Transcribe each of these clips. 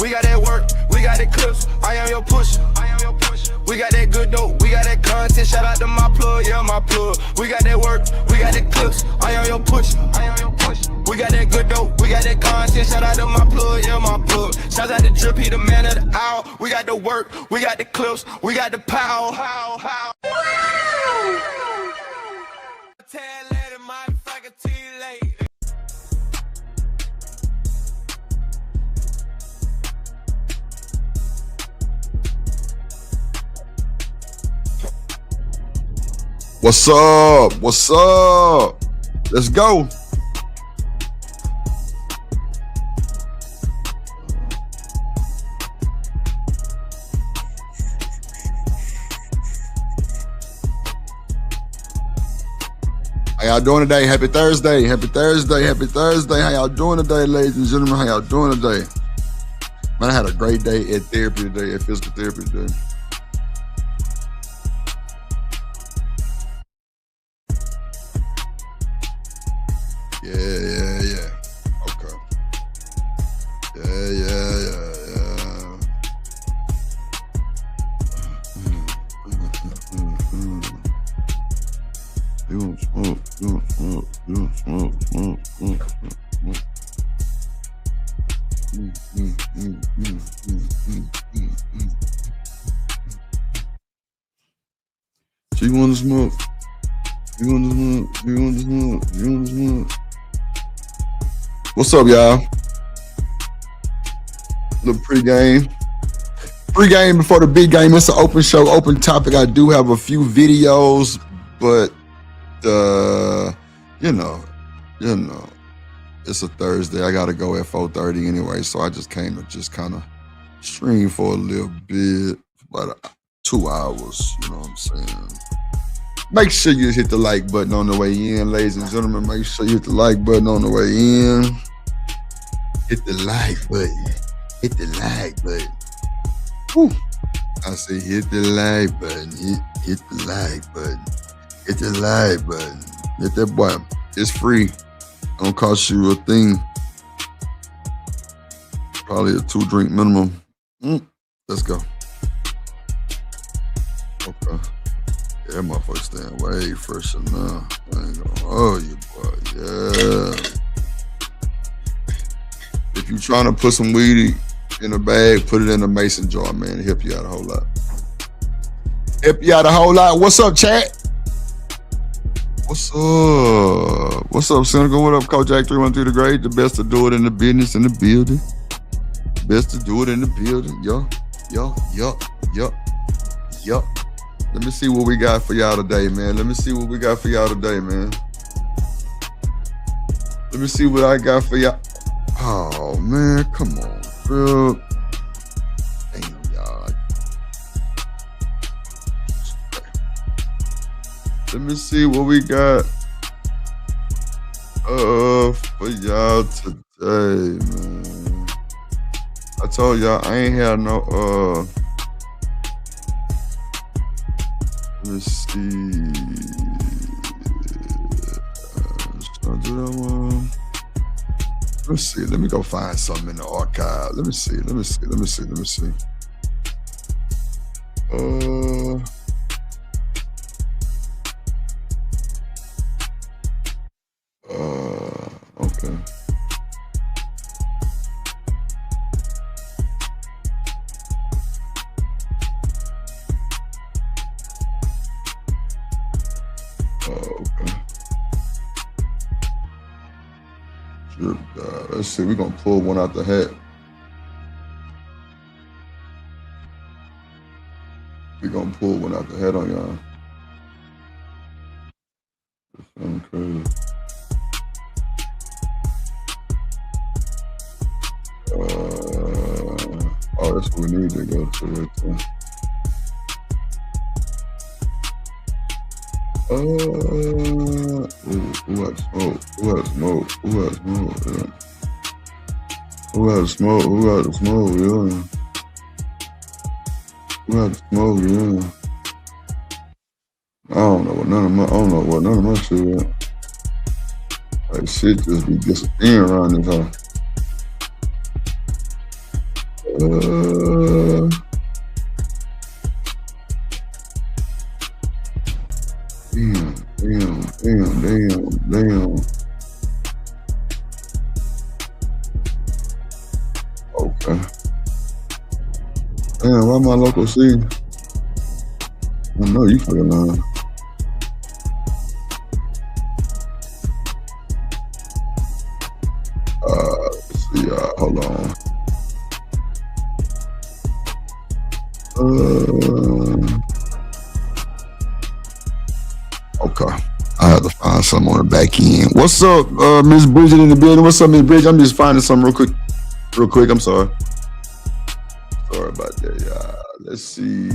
we got that work, we got that clips, I am your pusher. We got that good dope, we got that content, shout out to my plug, yeah, my plug. We got that work, we got that clips, I am your pusher. We got that good dope, we got that content, shout out to my plug, yeah, my plug. Shout out to Drip, he the man of the hour. We got the work, we got the clips, we got the power. What's up? What's up? Let's go. How y'all doing today? Happy Thursday. Happy Thursday. Happy Thursday. How y'all doing today, ladies and gentlemen? How y'all doing today? Man, I had a great day at therapy today, at physical therapy today. Yeah. Okay. Yeah. You want smoke. She want to smoke. You want to smoke. What's up, y'all? Little pregame. Pregame before the big game. It's an open show, open topic. I do have a few videos, but you know, it's a Thursday. I gotta go at 4:30 anyway, so I just came to just kind of stream for a little bit, about 2 hours. You know what I'm saying? Make sure you hit the like button on the way in, ladies and gentlemen. Make sure you hit the like button on the way in. Hit the like button. Hit the like button. Woo. I say hit the like button. Hit the like button. Hit the like button. Hit that button. It's free. Don't cost you a thing. Probably a 2-drink minimum. Let's go. Okay. Yeah, that motherfucker staying way fresher now. I ain't gonna hold you, boy. Yeah. If you trying to put some weed in a bag, put it in a mason jar, man. It'll help you out a whole lot. Help you out a whole lot. What's up, chat? What's up? What's up, Seneca? What up, Coach Jack 313 the Great? The best to do it in the business, in the building. Best to do it in the building. Yup. Let me see what we got for y'all today, man. Let me see what I got for y'all. Oh, man, come on, bro. Damn, y'all. Let me see what we got for y'all today, man. I told y'all I ain't had no let me see. Should I do that one? Let's see. Let me go find something in the archive. Let me see. Okay. Okay. Let's see. We're gonna pull one out the hat. On y'all. This sounds crazy. Oh, that's what we need to go to right there. Who has smoke? Yeah. Who has smoke? Yeah. I don't know what none of my shit is. Like shit just be disappearing around this house. Damn. Okay. Damn, why my local C? I know you fucking lying. Let's see, hold on. Okay. I have to find something on the back end. What's up, Miss Bridget in the building? What's up, Miss Bridget? I'm just finding something real quick. I'm sorry. Sorry about that, y'all. Let's see.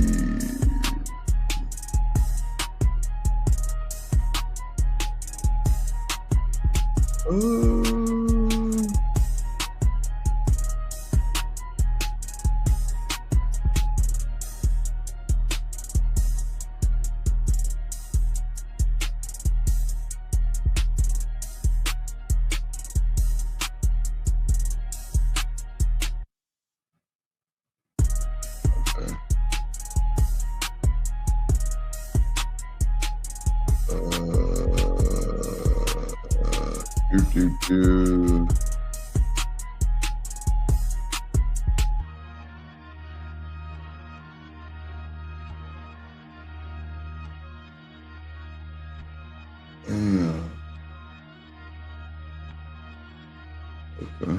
Okay.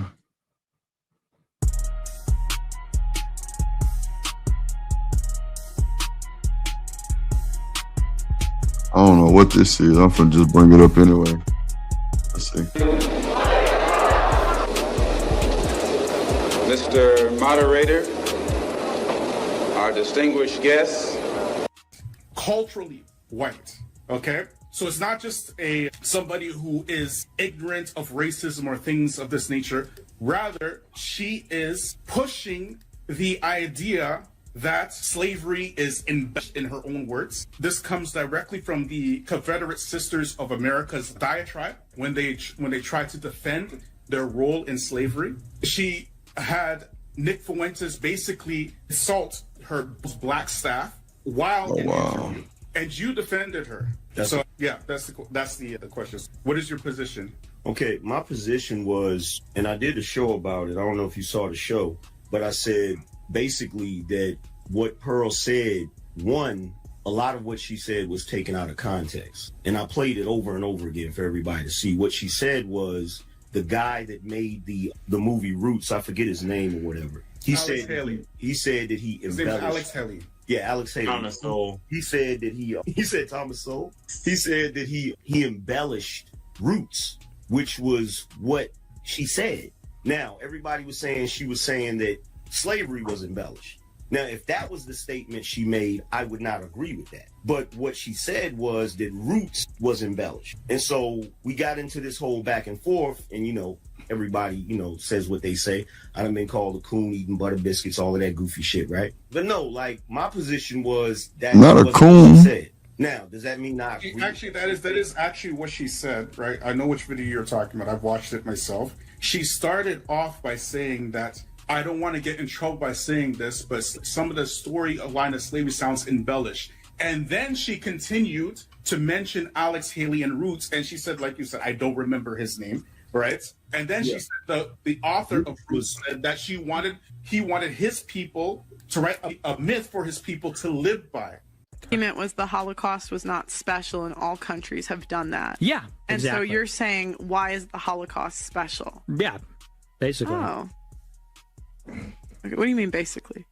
I don't know what this is. I'm finna just bring it up anyway. Let's see. Mr. Moderator, our distinguished guests. Culturally white, okay? So it's not just somebody who is ignorant of racism or things of this nature. Rather, she is pushing the idea that slavery is in her own words. This comes directly from the Confederate Sisters of America's diatribe when they tried to defend their role in slavery. She had Nick Fuentes basically assault her black staff while in interview, and you defended her. That's the question. What is your position? Okay, my position was, and I did a show about it. I don't know if you saw the show, but I said basically that what Pearl said, one, a lot of what she said was taken out of context. And I played it over and over again for everybody to see. What she said was the guy that made the movie Roots, I forget his name or whatever. He said that he His name is Alex Haley. Yeah, Alex Haley. Thomas Sowell. He said that he said Thomas Sowell. He said that he embellished Roots, which was what she said. Now, everybody was saying she was saying that slavery was embellished. Now, if that was the statement she made, I would not agree with that. But what she said was that Roots was embellished. And so we got into this whole back and forth, and, everybody, says what they say. I done been called a coon eating butter biscuits, all of that goofy shit, right? But no, my position was that not a coon. What she said. Now, does that mean not agree? Actually, that is actually what she said, right? I know which video you're talking about. I've watched it myself. She started off by saying that I don't want to get in trouble by saying this, but some of the storyline of slavery sounds embellished. And then she continued to mention Alex Haley and Roots, and she said, like you said, I don't remember his name, right? And then she said the author of Roots said that he wanted his people to write a myth for his people to live by. Argument was the Holocaust was not special, and all countries have done that. Yeah, and exactly. so you're saying, why is the Holocaust special? Yeah, basically. Oh. Okay, what do you mean, basically?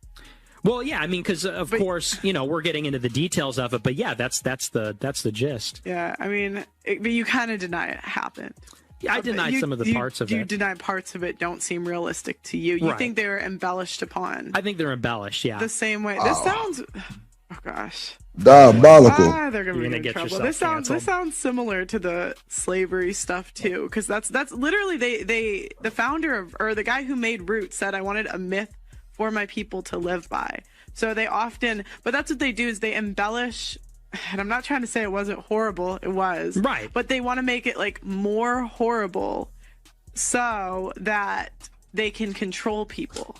Well, yeah, I mean, because of course, we're getting into the details of it, but yeah, that's the gist. Yeah, I mean, but you kind of deny it happened. Yeah, I denied some of the parts of it. You deny parts of it don't seem realistic to you. You think they were embellished upon. I think they're embellished, yeah. The same way. This sounds... Oh, gosh. Diabolical. They're gonna get trouble. This sounds similar to the slavery stuff too, because that's literally the founder of, or the guy who made Roots said, I wanted a myth for my people to live by. So they often, but that's what they do, is they embellish. And I'm not trying to say it wasn't horrible, it was, right? But they want to make it like more horrible, so that they can control people.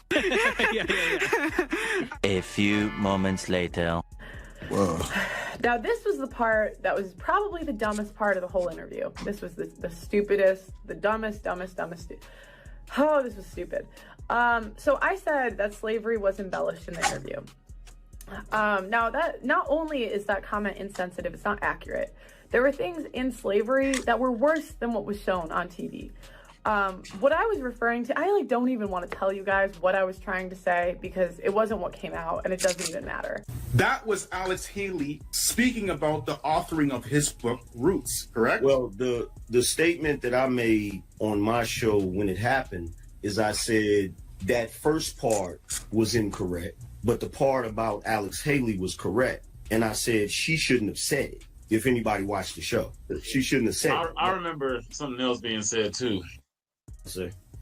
A few moments later. Wow. Now, this was the part that was probably the dumbest part of the whole interview. This was the stupidest, the dumbest. Oh, this was stupid. So I said that slavery was embellished in the interview. Now, that not only is that comment insensitive, it's not accurate. There were things in slavery that were worse than what was shown on TV. What I was referring to, I don't even want to tell you guys what I was trying to say because it wasn't what came out and it doesn't even matter. That was Alex Haley speaking about the authoring of his book, Roots, correct? Well, the statement that I made on my show when it happened is I said that first part was incorrect, but the part about Alex Haley was correct. And I said she shouldn't have said it. If anybody watched the show, she shouldn't have said it. I remember something else being said too.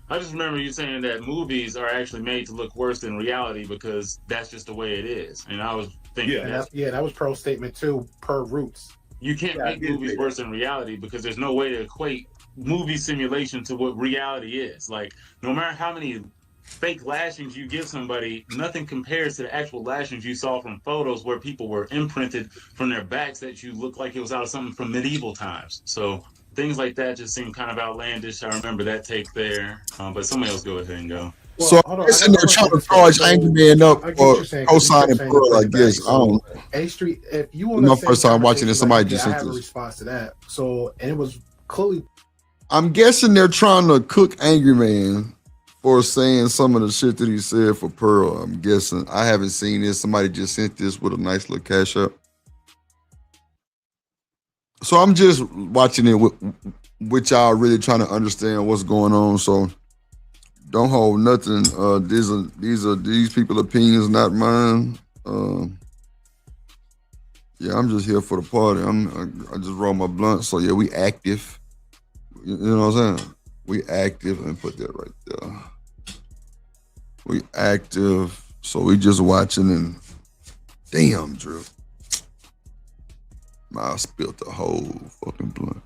I just remember you saying that movies are actually made to look worse than reality because that's just the way it is. And I was thinking, that was Pearl's statement too, per Roots. You can't make movies worse than reality because there's no way to equate movie simulation to what reality is. Like, no matter how many fake lashings you give somebody, nothing compares to the actual lashings you saw from photos where people were imprinted from their backs that you look like it was out of something from medieval times. So things like that just seem kind of outlandish. I remember that take there, but somebody else go ahead and go. Well, so I'm guessing they're trying to charge Angry Man up for co-signing Pearl, I guess. I don't know. A Street, if you want to my first time watching this, somebody just I sent have a this. response to that. So, and it was clearly. I'm guessing they're trying to cook Angry Man for saying some of the shit that he said for Pearl. I'm guessing. I haven't seen this. Somebody just sent this with a nice little cash up. So I'm just watching it with y'all really trying to understand what's going on. So don't hold nothing. These people's opinions, not mine. Yeah, I'm just here for the party. I just roll my blunt. So yeah, we active. You know what I'm saying? We active, and put that right there. We active. So we just watching and damn, Drew. I spilled the whole fucking blunt.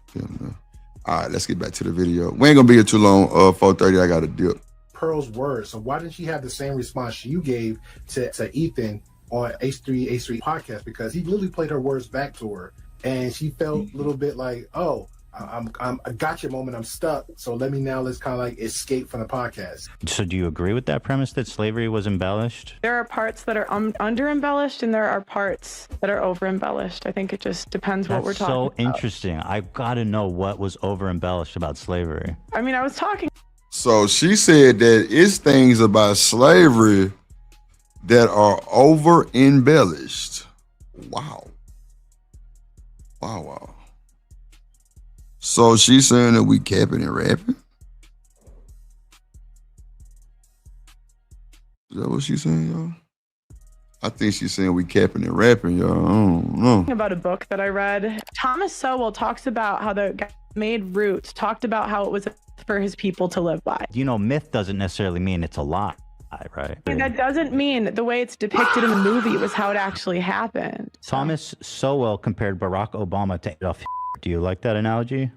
All right, let's get back to the video. We ain't gonna be here too long. 4:30, I got a dip. Pearl's words. So why didn't she have the same response you gave to Ethan on H3 podcast? Because he literally played her words back to her, and she felt a little bit like, oh, I got your moment. I'm stuck. So let's kind of like escape from the podcast. So do you agree with that premise that slavery was embellished? There are parts that are under embellished and there are parts that are over embellished. I think it just depends what we're talking about. That's so interesting. I've got to know what was over embellished about slavery. I mean, I was talking. So she said that it's things about slavery that are over embellished. Wow. Wow. So she's saying that we capping and rapping? Is that what she's saying, y'all? I think she's saying we capping and rapping, y'all. I don't know. About a book that I read. Thomas Sowell talks about how the guy made Roots, talked about how it was for his people to live by. You know, myth doesn't necessarily mean it's a lie, right? That doesn't mean the way it's depicted in the movie was how it actually happened. Thomas Sowell compared Barack Obama to Adolf Hitler. Do you like that analogy?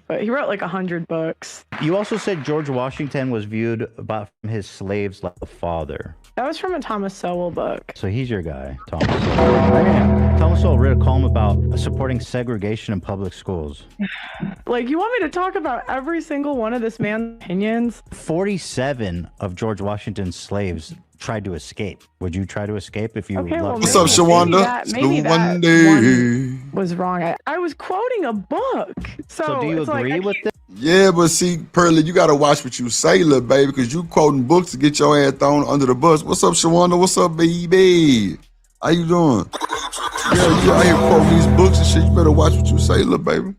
But he wrote like 100 books. You also said George Washington was viewed from his slaves like a father. That was from a Thomas Sowell book. So he's your guy, Thomas Sowell. Thomas Sowell wrote a column about supporting segregation in public schools. Like, you want me to talk about every single one of this man's opinions? 47 of George Washington's slaves tried to escape. Would you try to escape if you loved What's up, Shawanda? Maybe that one was wrong. I was quoting a book. So do you agree with this? Yeah, but see, Pearly, you got to watch what you say, little baby, because you quoting books to get your ass thrown under the bus. What's up, Shawanda? What's up, baby? How you doing? Yeah, you out here quoting these books and shit. You better watch what you say, little baby,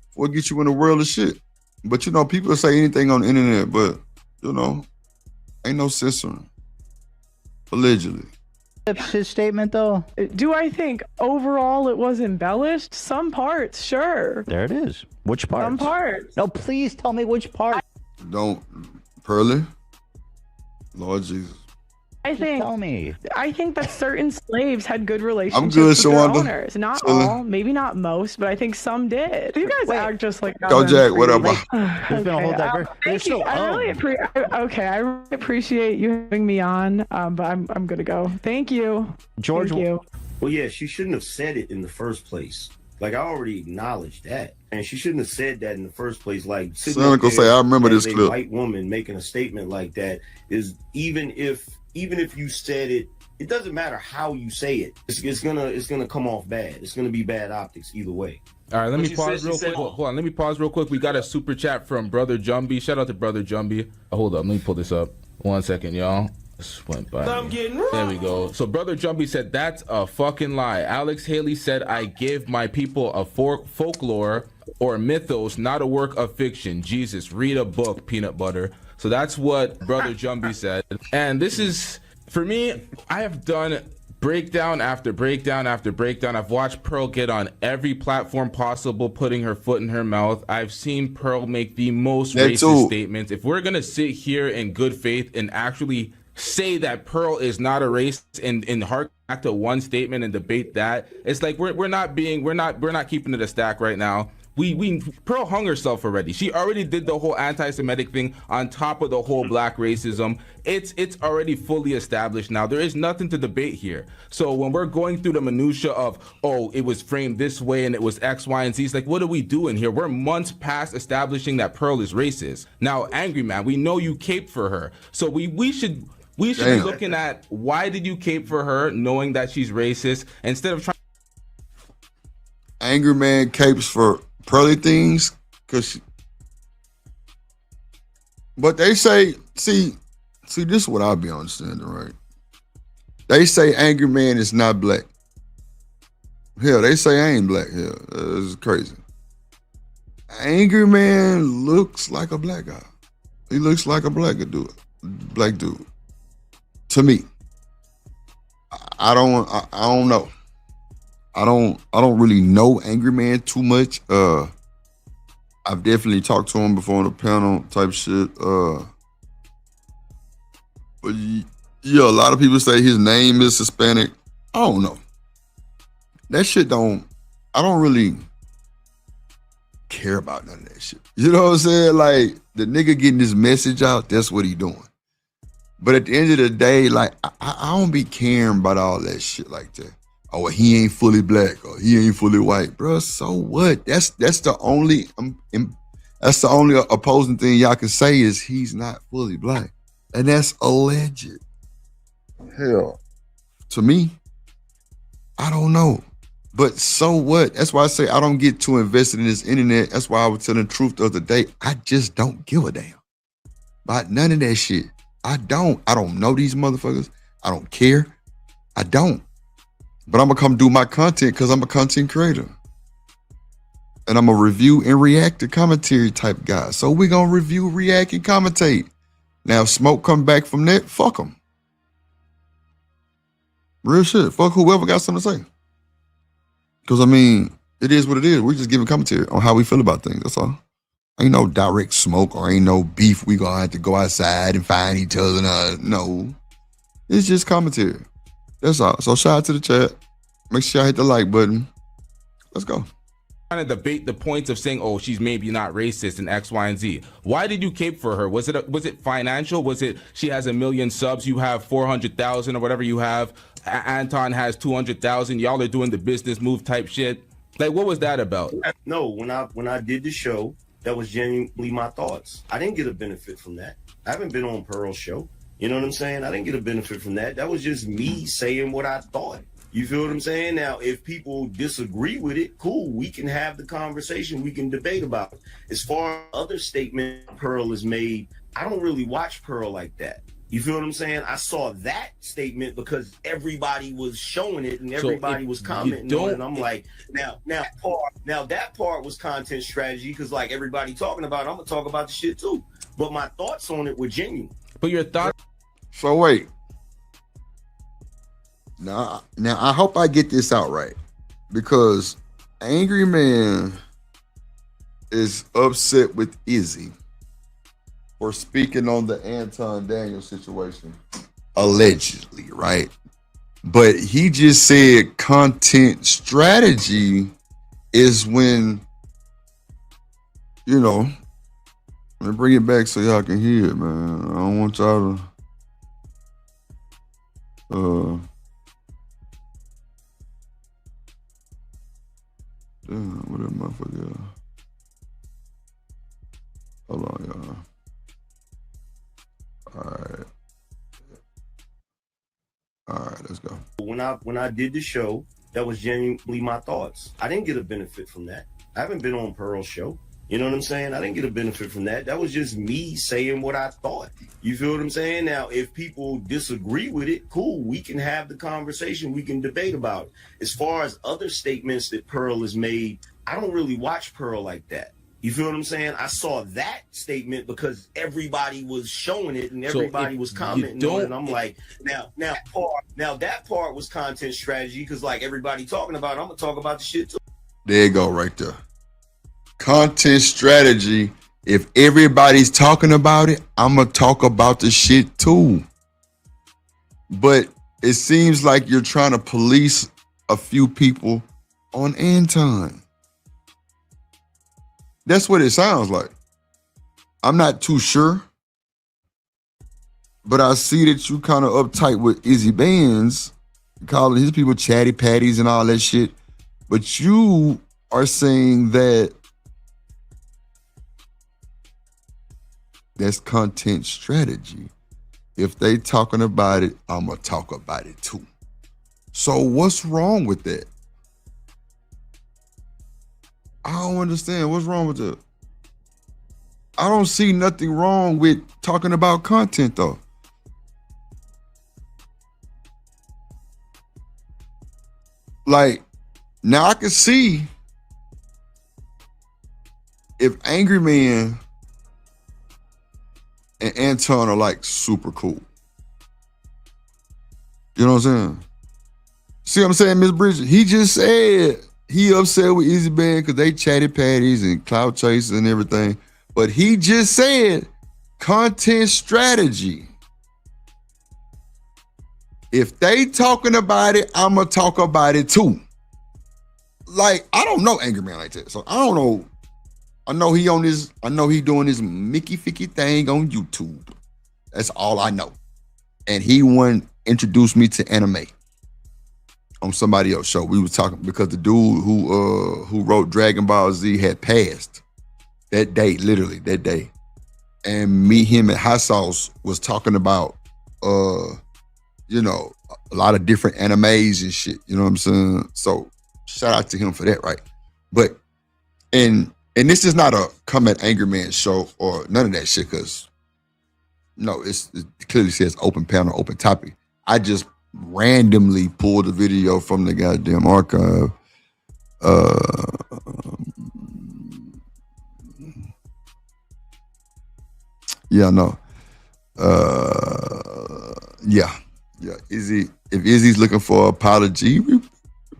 before it get you in the world of shit. But, you know, people say anything on the internet, but, you know, ain't no censoring. Allegedly. His statement, though. Do I think overall it was embellished? Some parts, sure. There it is. Which parts? Some parts. No, please tell me which part. Don't, Pearly. Lord Jesus. I think Tell me. I think that certain slaves had good relationships good, with their Shawanda. owners. Not Chilling. all, maybe not most, but I think some did. You guys act just like Go, Jack. What up? There's been a whole Okay, thank you. I really appreciate you having me on. But I'm gonna go. Thank you. George. Thank you. Well, yeah, she shouldn't have said it in the first place. Like, I already acknowledged that. And she shouldn't have said that in the first place. Like, sitting up Cynical there say, I remember as this a clip. white woman making a statement like that is, even if you said it, it doesn't matter how you say it. It's gonna come off bad. It's gonna be bad optics either way. All right, let What me she pause said, real she said- quick. Hold on, let me pause real quick. We got a super chat from Brother Jumby. Shout out to Brother Jumby. Hold up, let me pull this up. 1 second, y'all. This went by. There we go. So Brother Jumpy said, that's a fucking lie. Alex Haley said, I give my people a folklore or mythos, not a work of fiction. Jesus, read a book, peanut butter. So that's what Brother Jumpy said. And this is, for me, I have done breakdown after breakdown after breakdown. I've watched Pearl get on every platform possible, putting her foot in her mouth. I've seen Pearl make the most racist statements. If we're going to sit here in good faith and actually say that Pearl is not a racist and hark back to one statement and debate that, it's like we're not keeping it a stack right now. Pearl hung herself already. She already did the whole anti-Semitic thing on top of the whole black racism. It's already fully established now. There is nothing to debate here. So when we're going through the minutia of, oh, it was framed this way and it was X, Y, and Z, it's like, what are we doing here? We're months past establishing that Pearl is racist. Now, Angry Man, we know you caped for her. So we should be looking at, why did you cape for her knowing that she's racist, instead of trying. Angry Man capes for Pearly things, but they say, see, this is what I'll be understanding, right? They say Angry Man is not black. Hell, they say I ain't black. Hell, it's crazy. Angry Man looks like a black guy. He looks like a black dude. To me, I don't know. I don't really know Angry Man too much. I've definitely talked to him before on the panel type shit. But yeah, a lot of people say his name is Hispanic. I don't know. That shit I don't really care about none of that shit. You know what I'm saying? Like, the nigga getting his message out, that's what he doing. But at the end of the day, like, I don't be caring about all that shit like that. Oh, well, he ain't fully black or he ain't fully white, bro. So what? That's the only opposing thing y'all can say is he's not fully black, and that's alleged. Hell, to me, I don't know. But so what? That's why I say I don't get too invested in this internet. That's why I was telling the truth the other day. I just don't give a damn about none of that shit. I don't know these motherfuckers. I don't care. I don't. But I'm gonna come do my content because I'm a content creator. And I'm a review and react to commentary type guy. So we're gonna review, react, and commentate. Now, if smoke come back from that, fuck them. Real shit. Fuck whoever got something to say. Because, I mean, it is what it is. We're just giving commentary on how we feel about things. That's all. Ain't no direct smoke or ain't no beef. We gonna have to go outside and find each other. No. It's just commentary. That's all. So shout out to the chat. Make sure y'all hit the like button. Let's go. Trying to debate the points of saying, oh, she's maybe not racist and X, Y, and Z. Why did you cape for her? Was it financial? Was it she has 1 million subs, you have 400,000 or whatever you have? Anton has 200,000. Y'all are doing the business move type shit. Like, what was that about? No, when I did the show, that was genuinely my thoughts. I didn't get a benefit from that. I haven't been on Pearl's show. You know what I'm saying? I didn't get a benefit from that. That was just me saying what I thought. You feel what I'm saying? Now, if people disagree with it, cool. We can have the conversation. We can debate about it. As far as other statement Pearl has made, I don't really watch Pearl like that. You feel what I'm saying? I saw that statement because everybody was showing it and everybody was commenting on it. And I'm like, now that part was content strategy because like everybody talking about it, I'm gonna talk about the shit too. But my thoughts on it were genuine. But your thoughts. So wait. Now I hope I get this out right, because Angry Man is upset with Izzy for speaking on the Anton Daniels situation. allegedly, right? But he just said content strategy is when, you know, let me bring it back so y'all can hear it, man. I don't want y'all to damn, what that motherfucker? Hold on, y'all. All right, let's go. When I did the show, that was genuinely my thoughts. I didn't get a benefit from that. I haven't been on Pearl's show. You know what I'm saying? I didn't get a benefit from that. That was just me saying what I thought. You feel what I'm saying? Now, if people disagree with it, cool. We can have the conversation. We can debate about it. As far as other statements that Pearl has made, I don't really watch Pearl like that. You feel what I'm saying? I saw that statement because everybody was showing it and everybody was commenting on it. And I'm like, now that part was content strategy because like everybody talking about it, I'm gonna talk about the shit too. There you go, right there. Content strategy. If everybody's talking about it, I'm gonna talk about the shit too. But it seems like you're trying to police a few people on Anton. That's what it sounds like. I'm not too sure, but I see that you kind of uptight with Izzy Bands, calling his people chatty patties and all that shit. But you are saying that that's content strategy. If they talking about it, I'm gonna talk about it too. So what's wrong with that? I don't understand. What's wrong with that? I don't see nothing wrong with talking about content though. Like, now I can see if Angry Man and Anton are like super cool. You know what I'm saying? See what I'm saying, Miss Bridget? He just said he upset with Izzy Band because they chatty patties and cloud chasers and everything. But he just said content strategy. If they talking about it, I'm going to talk about it too. Like, I don't know Angry Man like that. So I don't know. I know he doing this Mickey Ficky thing on YouTube. That's all I know. And he introduced me to anime on somebody else's show. We was talking because the dude who wrote Dragon Ball Z had passed that day, literally that day. And him and Hot Sauce was talking about you know, a lot of different animes and shit. You know what I'm saying? So shout out to him for that, right? But and this is not a Come at Angry Man show or none of that shit, because no, it clearly says open panel, open topic. I just randomly pulled a video from the goddamn archive. Yeah, no. Yeah. Izzy, if Izzy's looking for an apology, we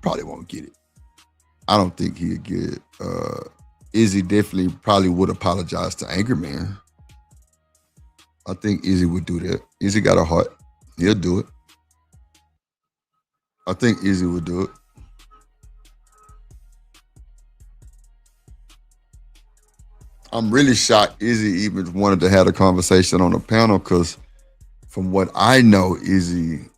probably won't get it. I don't think he'd get it. Izzy definitely probably would apologize to Angry Man. I think Izzy would do that. Izzy got a heart. He'll do it. I think Izzy would do it. I'm really shocked Izzy even wanted to have a conversation on the panel, because from what I know, Izzy,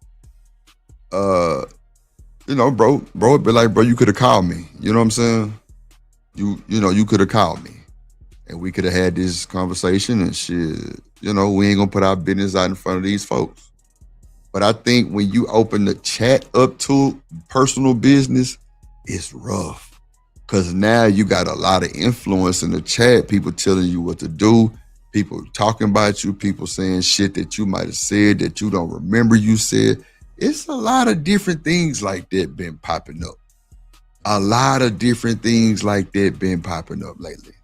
you know, bro would be like, bro, you could have called me. You know what I'm saying? You know, you could have called me and we could have had this conversation and shit. You know, we ain't gonna put our business out in front of these folks. But I think when you open the chat up to personal business, it's rough. Because now you got a lot of influence in the chat, people telling you what to do, people talking about you, people saying shit that you might have said that you don't remember you said. It's a lot of different things like that been popping up. A lot of different things like that been popping up lately.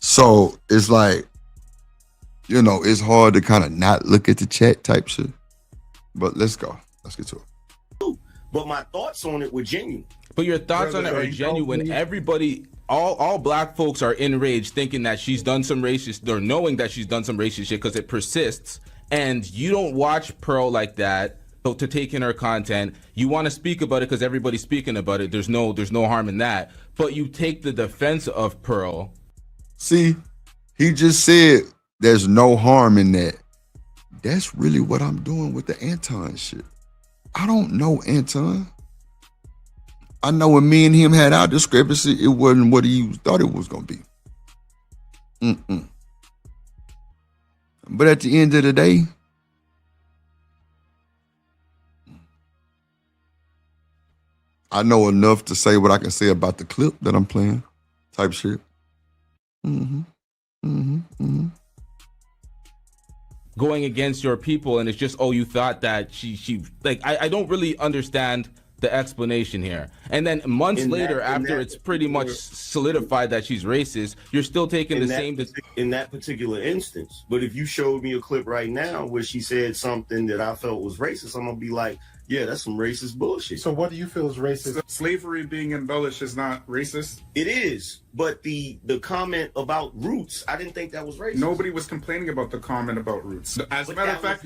So it's like, you know, it's hard to kind of not look at the chat type shit. But let's go. Let's get to it. But my thoughts on it were genuine. But your thoughts on it are genuine. Everybody, all black folks are enraged thinking that she's done some racist, or knowing that she's done some racist shit, because it persists. and you don't watch Pearl like that. So to take in her content, you want to speak about it because everybody's speaking about it. There's no harm in that. But you take the defense of Pearl. See, he just said there's no harm in that. That's really what I'm doing with the Anton shit. I don't know Anton. I know when me and him had our discrepancy, it wasn't what he thought it was going to be. But at the end of the day, I know enough to say what I can say about the clip that I'm playing, type shit. Going against your people, and it's just, oh, you thought that she like, I don't really understand the explanation here. And then months later, after it's pretty much solidified that she's racist, you're still taking the same in that particular instance. But if you showed me a clip right now where she said something that I felt was racist, I'm gonna be like, yeah, that's some racist bullshit. So what do you feel is racist? Slavery being embellished is not racist. It is, but the comment about roots, I didn't think that was racist. Nobody was complaining about the comment about roots. As a matter of fact,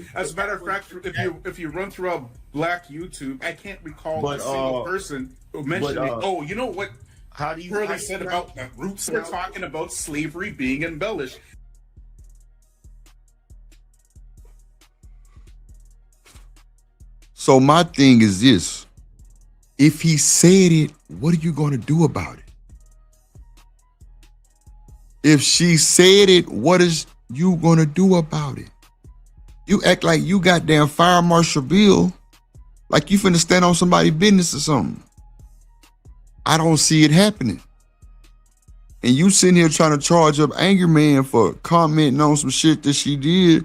if you run throughout Black YouTube, I can't recall a single person mentioning, oh, you know what? How do you Curly said about roots? We're talking about slavery being embellished. So my thing is this. If he said it, what are you going to do about it? If she said it, what is you going to do about it? You act like you goddamn Fire Marshal Bill, like you finna stand on somebody's business or something. I don't see it happening. And you sitting here trying to charge up Angry Man for commenting on some shit that she did.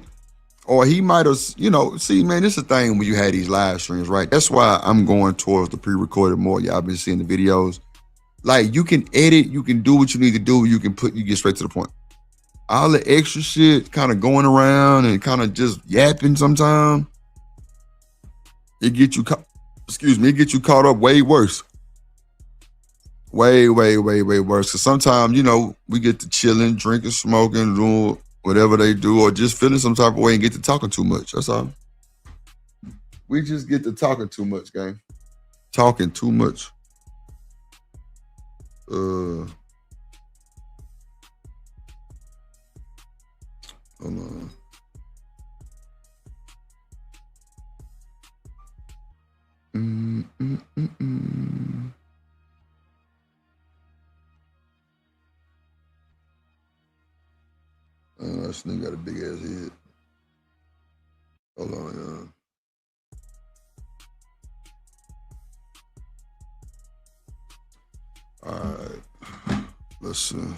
Or he might have, you know, see, man, this is the thing when you had these live streams, right? That's why I'm going towards the pre-recorded more. Y'all been seeing the videos. Like, you can edit, you can do what you need to do, you get straight to the point. All the extra shit kind of going around and kind of just yapping sometimes, it get you caught up way worse. Way worse. Cause sometimes, you know, we get to chilling, drinking, smoking, doing whatever they do, or just feeling some type of way and get to talking too much. That's all. We just get to talking too much, gang. Talking too much. Hold on. This nigga got a big ass head. Hold on, y'all. All right. Listen.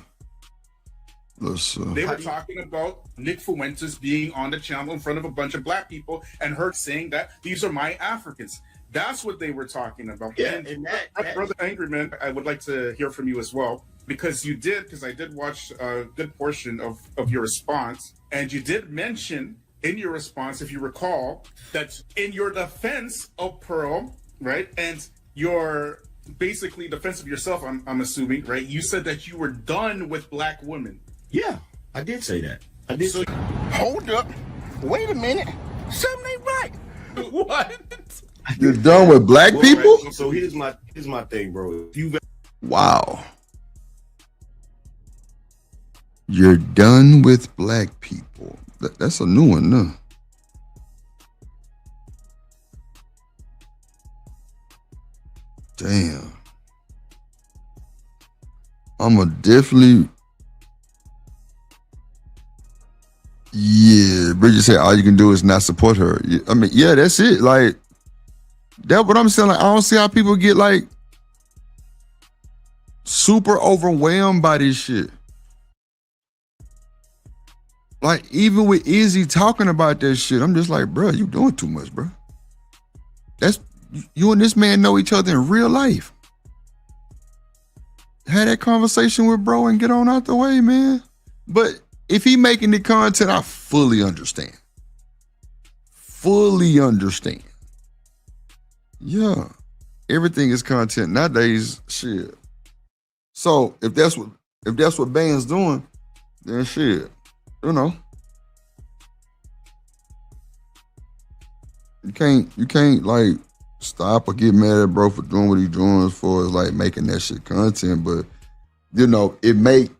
They were talking about Nick Fuentes being on the channel in front of a bunch of Black people and her saying that these are my Africans. That's what they were talking about. Yeah, and that Brother Angry Man, I would like to hear from you as well. Because I did watch a good portion of your response, and you did mention in your response, if you recall, that in your defense of Pearl, right, and your basically defense of yourself, I'm assuming, right, you said that you were done with Black women. Yeah, I did say that. I did. So, hold up, wait a minute, something ain't right. What? You're done with Black people? Right. So here's my thing, bro. Wow. You're done with Black people. That's a new one, no? Damn. I'm a definitely. Yeah, Bridget said all you can do is not support her. I mean, yeah, that's it. Like, that's what I'm saying. Like, I don't see how people get like super overwhelmed by this shit. Like, even with Izzy talking about that shit, I'm just like, bro, you doing too much, bro. That's, you and this man know each other in real life. Have that conversation with bro and get on out the way, man. But if he making the content, I fully understand. Fully understand. Yeah. Everything is content nowadays, shit. So if that's what band's doing, then shit. You know. You can't like stop or get mad at bro for doing what he's doing as far as like making that shit content, but you know, it make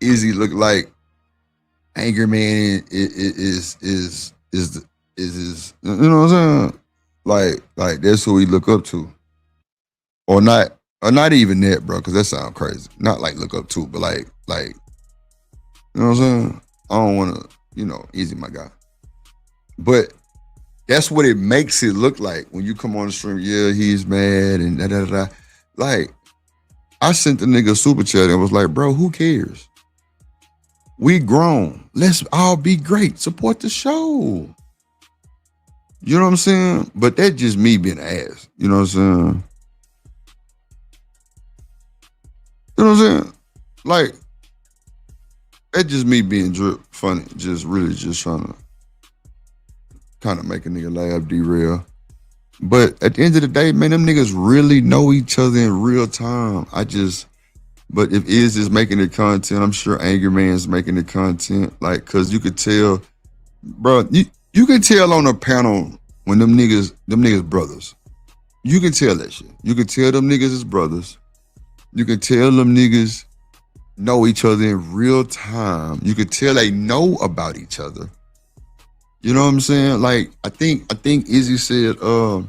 Izzy look like Angry Man is you know what I'm saying? Like that's who he look up to. Or not even that, bro, because that sounds crazy. Not like look up to, but like, you know what I'm saying? I don't wanna, you know, Easy my guy. But that's what it makes it look like when you come on the stream. Yeah, he's mad and da. Like, I sent the nigga a super chat and was like, bro, who cares? We grown. Let's all be great. Support the show. You know what I'm saying? But that's just me being an ass. You know what I'm saying? You know what I'm saying? Like, that's just me being drip funny. Just really just trying to kind of make a nigga laugh, derail. But at the end of the day, man, them niggas really know each other in real time. But if Iz is making the content, I'm sure Angry Man's making the content. Like, cause you could tell, bro, you can tell on a panel when them niggas brothers. You can tell that shit. You can tell them niggas is brothers. You can tell them niggas know each other in real time. You can tell they know about each other. You know what I'm saying? Like, I think Izzy said, and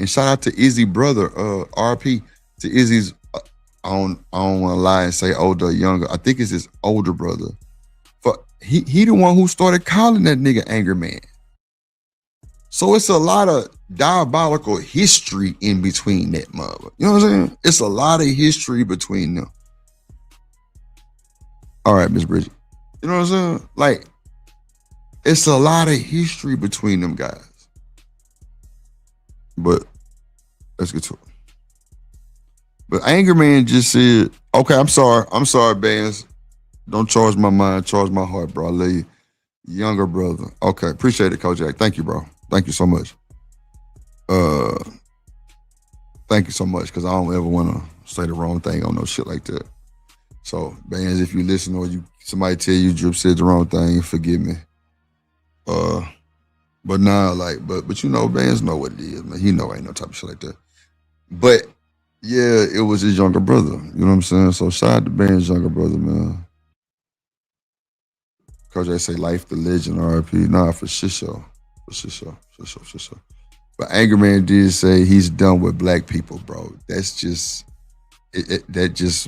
shout out to Izzy brother, RP, to Izzy's, I don't want to lie and say older or younger. I think it's his older brother. But he the one who started calling that nigga Angry Man. So it's a lot of diabolical history in between that mother. You know what I'm saying? It's a lot of history between them. All right, Miss Bridget. You know what I'm saying? Like, it's a lot of history between them guys. But let's get to it. But Angry Man just said, okay, I'm sorry, Bands. Don't charge my mind, charge my heart, bro. I love you. Younger brother. Okay, appreciate it, Coach Jack. Thank you, bro. Thank you so much. Thank you so much, because I don't ever want to say the wrong thing on no shit like that. So, Bands, if you listen or somebody tell you Drip said the wrong thing, forgive me. But nah, like, but you know, Bands know what it is, man. He know ain't no type of shit like that. But yeah, it was his younger brother. You know what I'm saying? So shout out to Bands' younger brother, man. Coach I say life the legend, RP. Nah, for shit show. For shit show. But Angry Man did say he's done with black people, bro. That's just that just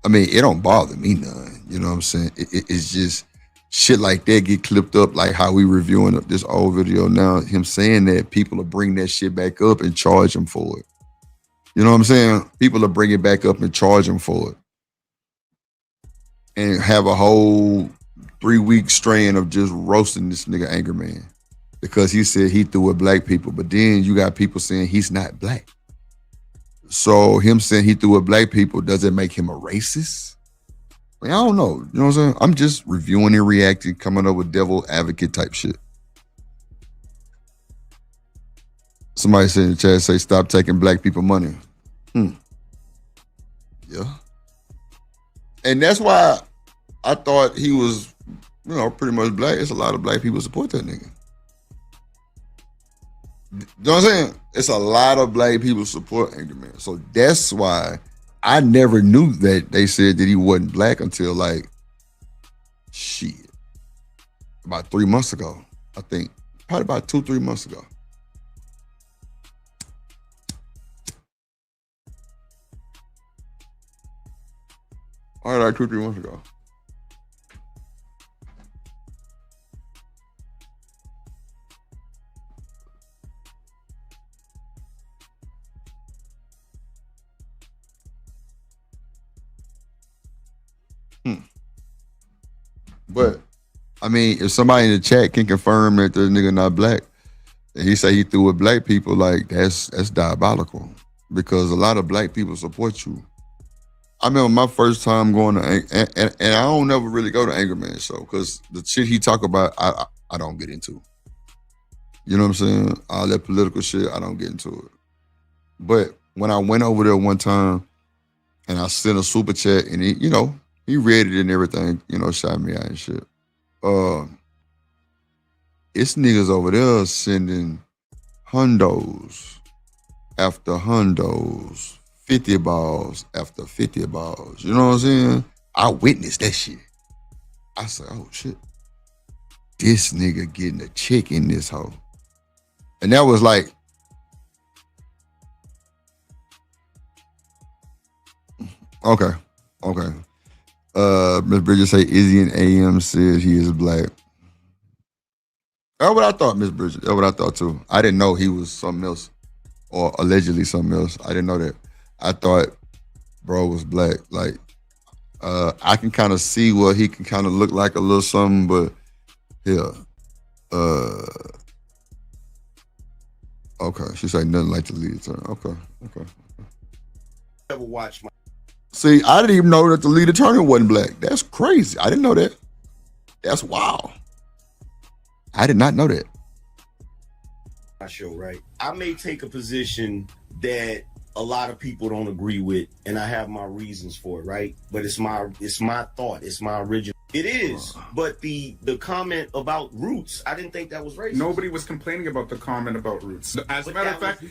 I mean, it don't bother me none. You know what I'm saying? It's just shit like that get clipped up, like how we reviewing this old video now. Him saying that, people will bring that shit back up and charge him for it. You know what I'm saying? People will bring it back up and charge him for it. And have a whole 3-week strand of just roasting this nigga Angry Man. Because he said he threw at black people. But then you got people saying he's not black. So him saying he threw at black people, does it make him a racist? I don't know. You know what I'm saying? I'm just reviewing and reacting, coming up with devil advocate type shit. Somebody said in the chat, say, stop taking black people money. Yeah. And that's why I thought he was, you know, pretty much black. It's a lot of black people support that nigga. You know what I'm saying? It's a lot of black people support Angry Man. So that's why I never knew that they said that he wasn't black until like, shit, about 3 months ago, I think. Probably about 2-3 months ago. All right, like 2-3 months ago. But I mean, if somebody in the chat can confirm that the nigga not black, and he say he threw at black people, like that's diabolical, because a lot of black people support you. I remember my first time going to, and I don't never really go to Angry Man show, because the shit he talk about, I don't get into. You know what I'm saying? All that political shit, I don't get into it. But when I went over there one time, and I sent a super chat, and he, you know, he read it and everything, you know, shot me out and shit. it's niggas over there sending hundos after hundos, 50 balls after 50 balls. You know what I'm saying? I witnessed that shit. I said, oh shit. This nigga getting a chick in this hoe. And that was like, okay. Miss Bridget say Izzy and AM said he is black. That's what I thought, Miss Bridget. That's what I thought too. I didn't know he was something else or allegedly something else. I didn't know that. I thought bro was black. Like, I can kind of see what he can kind of look like a little something, but yeah. Okay. She said nothing like the lead turn. Okay. Never watch my. See, I didn't even know that the lead attorney wasn't black. That's crazy. I didn't know that. That's wild. I did not know that. My show, right? I may take a position that a lot of people don't agree with, and I have my reasons for it, right? But it's my thought. It's my original. It is. But the comment about Roots, I didn't think that was racist. Nobody was complaining about the comment about Roots. As a matter of fact,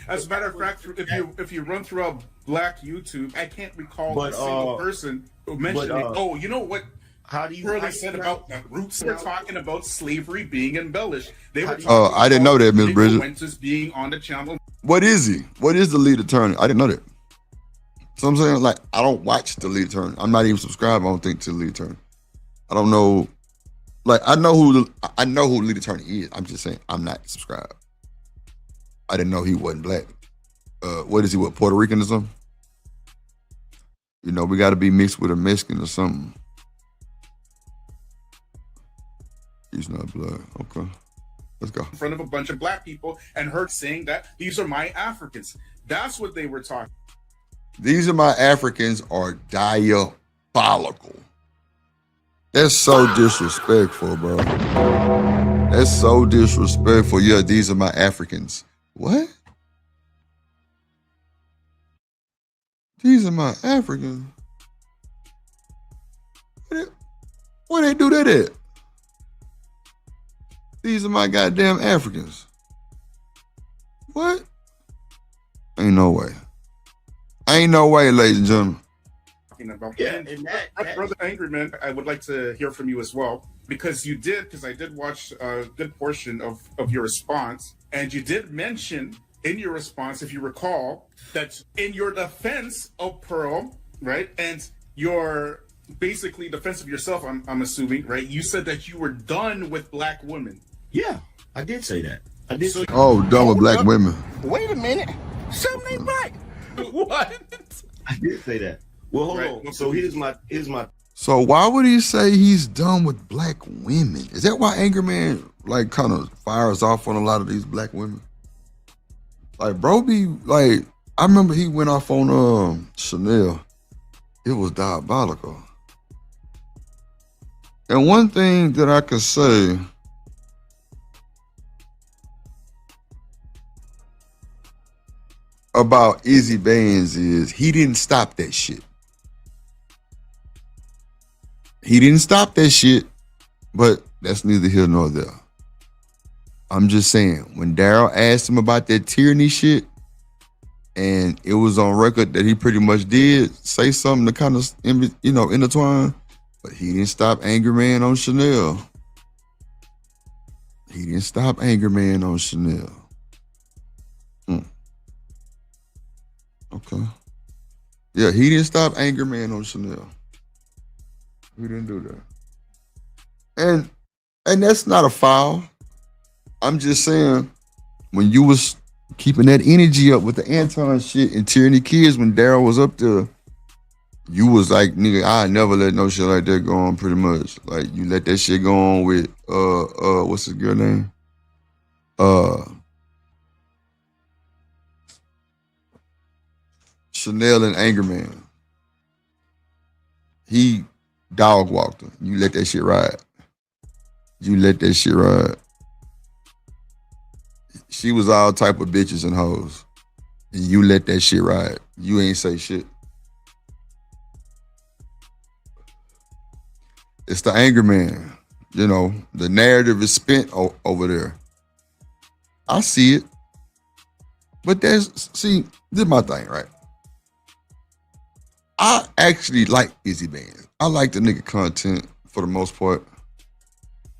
if you run throughout Black YouTube, I can't recall a single person mentioning, oh, you know what? How do you Curly said about the Roots were talking about slavery being embellished. They were Oh, I didn't know that, Miss Bridget. influencers being on the channel. What is he? What is the lead attorney? I didn't know that. So I'm saying, like, I don't watch the lead attorney. I'm not even subscribed, I don't think, to the lead attorney. I don't know. Like, I know who lead attorney is. I'm just saying I'm not subscribed. I didn't know he wasn't black. What is he, what, Puerto Rican or something? You know, we got to be mixed with a Mexican or something. He's not black. Okay. Let's go. In front of a bunch of black people and her saying that these are my Africans. That's what they were talking. These are my Africans are diabolical. That's so disrespectful, bro. That's so disrespectful. Yeah, these are my Africans. What? These are my Africans. Where they do that at? These are my goddamn Africans. What? Ain't no way. Ain't no way, ladies and gentlemen. About. Yeah, and Brother Angry Man, I would like to hear from you as well, because I did watch a good portion of your response, and you did mention in your response, if you recall, that in your defense of Pearl, right, and your basically defense of yourself, I'm assuming, right, you said that you were done with black women. Yeah, I did say that. I did. So, done with black women. Wait a minute. Something ain't right. What? I did say that. Well, hold on. So here's my. So why would he say he's done with black women? Is that why Angry Man like kind of fires off on a lot of these black women? Like, bro, be like, I remember he went off on Chanel. It was diabolical. And one thing that I could say about Izzy Bands is he didn't stop that shit. He didn't stop that shit, but that's neither here nor there. I'm just saying, when Daryl asked him about that tyranny shit, and it was on record that he pretty much did say something to kind of, intertwine, but he didn't stop Angry Man on Chanel. He didn't stop Angry Man on Chanel. Okay. Yeah, he didn't stop Angry Man on Chanel. We didn't do that. And that's not a foul. I'm just saying, when you was keeping that energy up with the Anton shit and Tyranny Kids, when Daryl was up there, you was like, nigga, I never let no shit like that go on, pretty much. Like, you let that shit go on with, what's his girl name? Chanel and Angry Man. He dog walked her. You let that shit ride. You let that shit ride. She was all type of bitches and hoes. And you let that shit ride. You ain't say shit. It's the Angry Man. You know, the narrative is spent over there. I see it. But this is my thing, right? I actually like Izzy Bands. I like the nigga content for the most part.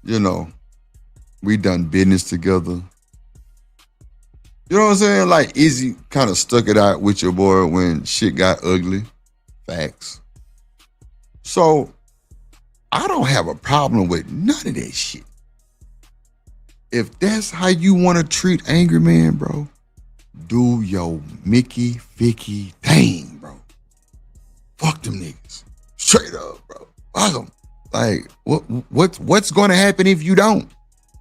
You know, we done business together. You know what I'm saying? Like Izzy kind of stuck it out with your boy when shit got ugly. Facts. So I don't have a problem with none of that shit. If that's how you want to treat Angry Man, bro, do your Mickey Vicky thing, bro. Fuck them niggas. Straight up, bro. Fuck them. Like, what's going to happen if you don't?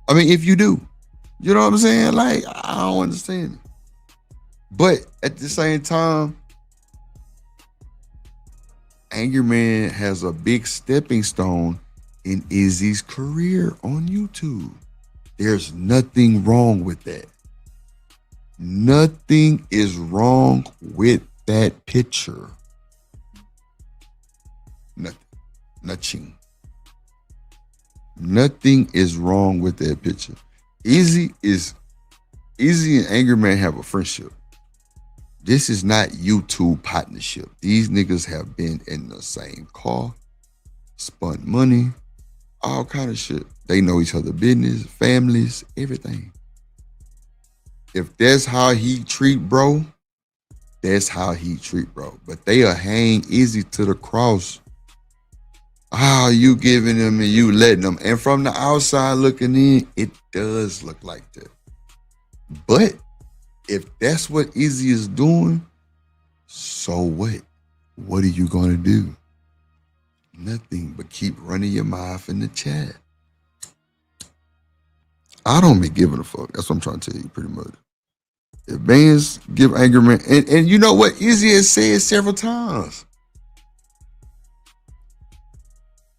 I mean, if you do. You know what I'm saying? Like, I don't understand it. But at the same time, Angry Man has a big stepping stone in Izzy's career on YouTube. There's nothing wrong with that. Nothing is wrong with that picture. Nothing. Nothing is wrong with that picture. Izzy and Angry Man have a friendship. This is not YouTube partnership. These niggas have been in the same car, spent money, all kind of shit. They know each other business, families, everything. If that's how he treat bro, that's how he treat bro. But they'll hang Izzy to the cross. How you giving them and you letting them. And from the outside looking in, it does look like that. But if that's what Izzy is doing, so what? What are you going to do? Nothing but keep running your mouth in the chat. I don't be giving a fuck. That's what I'm trying to tell you pretty much. If bands give Angry Man, and you know what Izzy has said several times.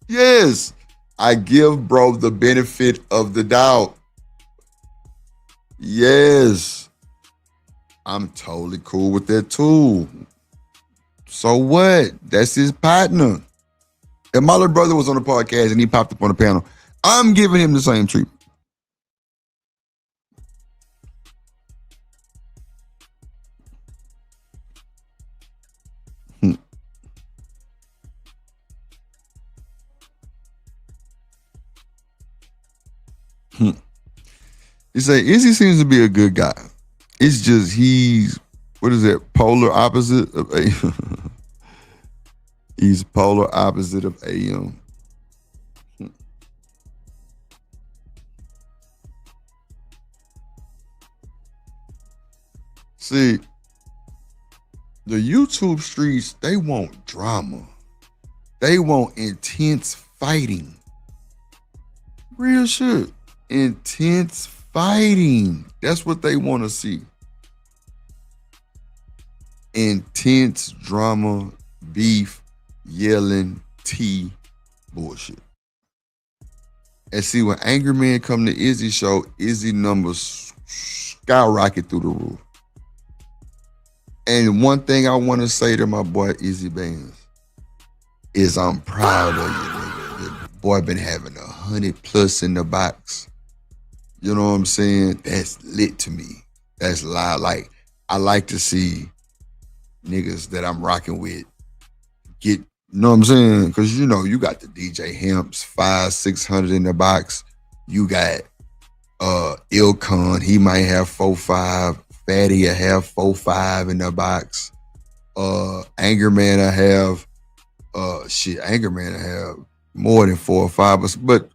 Yes, I give bro the benefit of the doubt. Yes. I'm totally cool with that too. So what? That's his partner. If my little brother was on the podcast and he popped up on the panel, I'm giving him the same treatment. He say Izzy seems to be a good guy. It's just he's, what is that, polar opposite of AM. He's polar opposite of AM. See, the YouTube streets, they want drama. They want intense fighting. Real shit. Intense fighting. That's what they want to see. Intense drama, beef, yelling, tea, bullshit. And see, when Angry Man come to Izzy show, Izzy numbers skyrocket through the roof. And one thing I want to say to my boy Izzy Bands is I'm proud of you, nigga. Your boy been having 100+ in the box. You know what I'm saying? That's lit to me. That's loud. Like, I like to see niggas that I'm rocking with get, you know what I'm saying? Because, you know, you got the DJ Hemps, 500-600 in the box. You got Ilkon, he might have 4-5. Fatty, I have 4-5 in the box. Angry Man, I have Angry Man, I have more than 4 or 5. But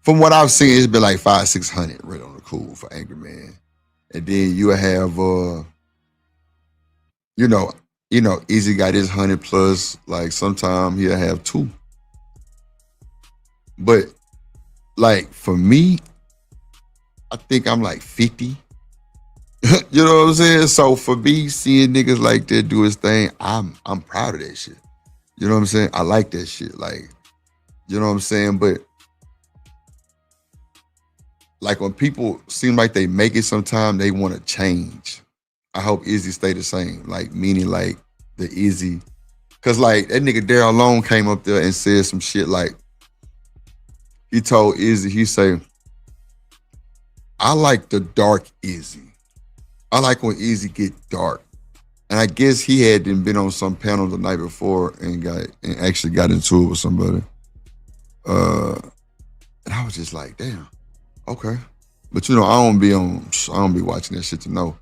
from what I've seen, it's been like 500-600 right on the cool for Angry Man. And then you have you know, Izzy got his 100+, like sometime he'll have 2. But like for me, I think I'm like 50. You know what I'm saying? So for me, seeing niggas like that do his thing, I'm proud of that shit. You know what I'm saying? I like that shit. Like, you know what I'm saying? But like when people seem like they make it sometime, they want to change. I hope Izzy stay the same. Like, meaning like the Izzy. Cause like that nigga Daryl Long came up there and said some shit like, he told Izzy, he say, I like the dark Izzy. I like when Izzy get dark. And I guess he had been on some panel the night before and actually got into it with somebody. And I was just like, damn, okay. But I don't be watching that shit to know.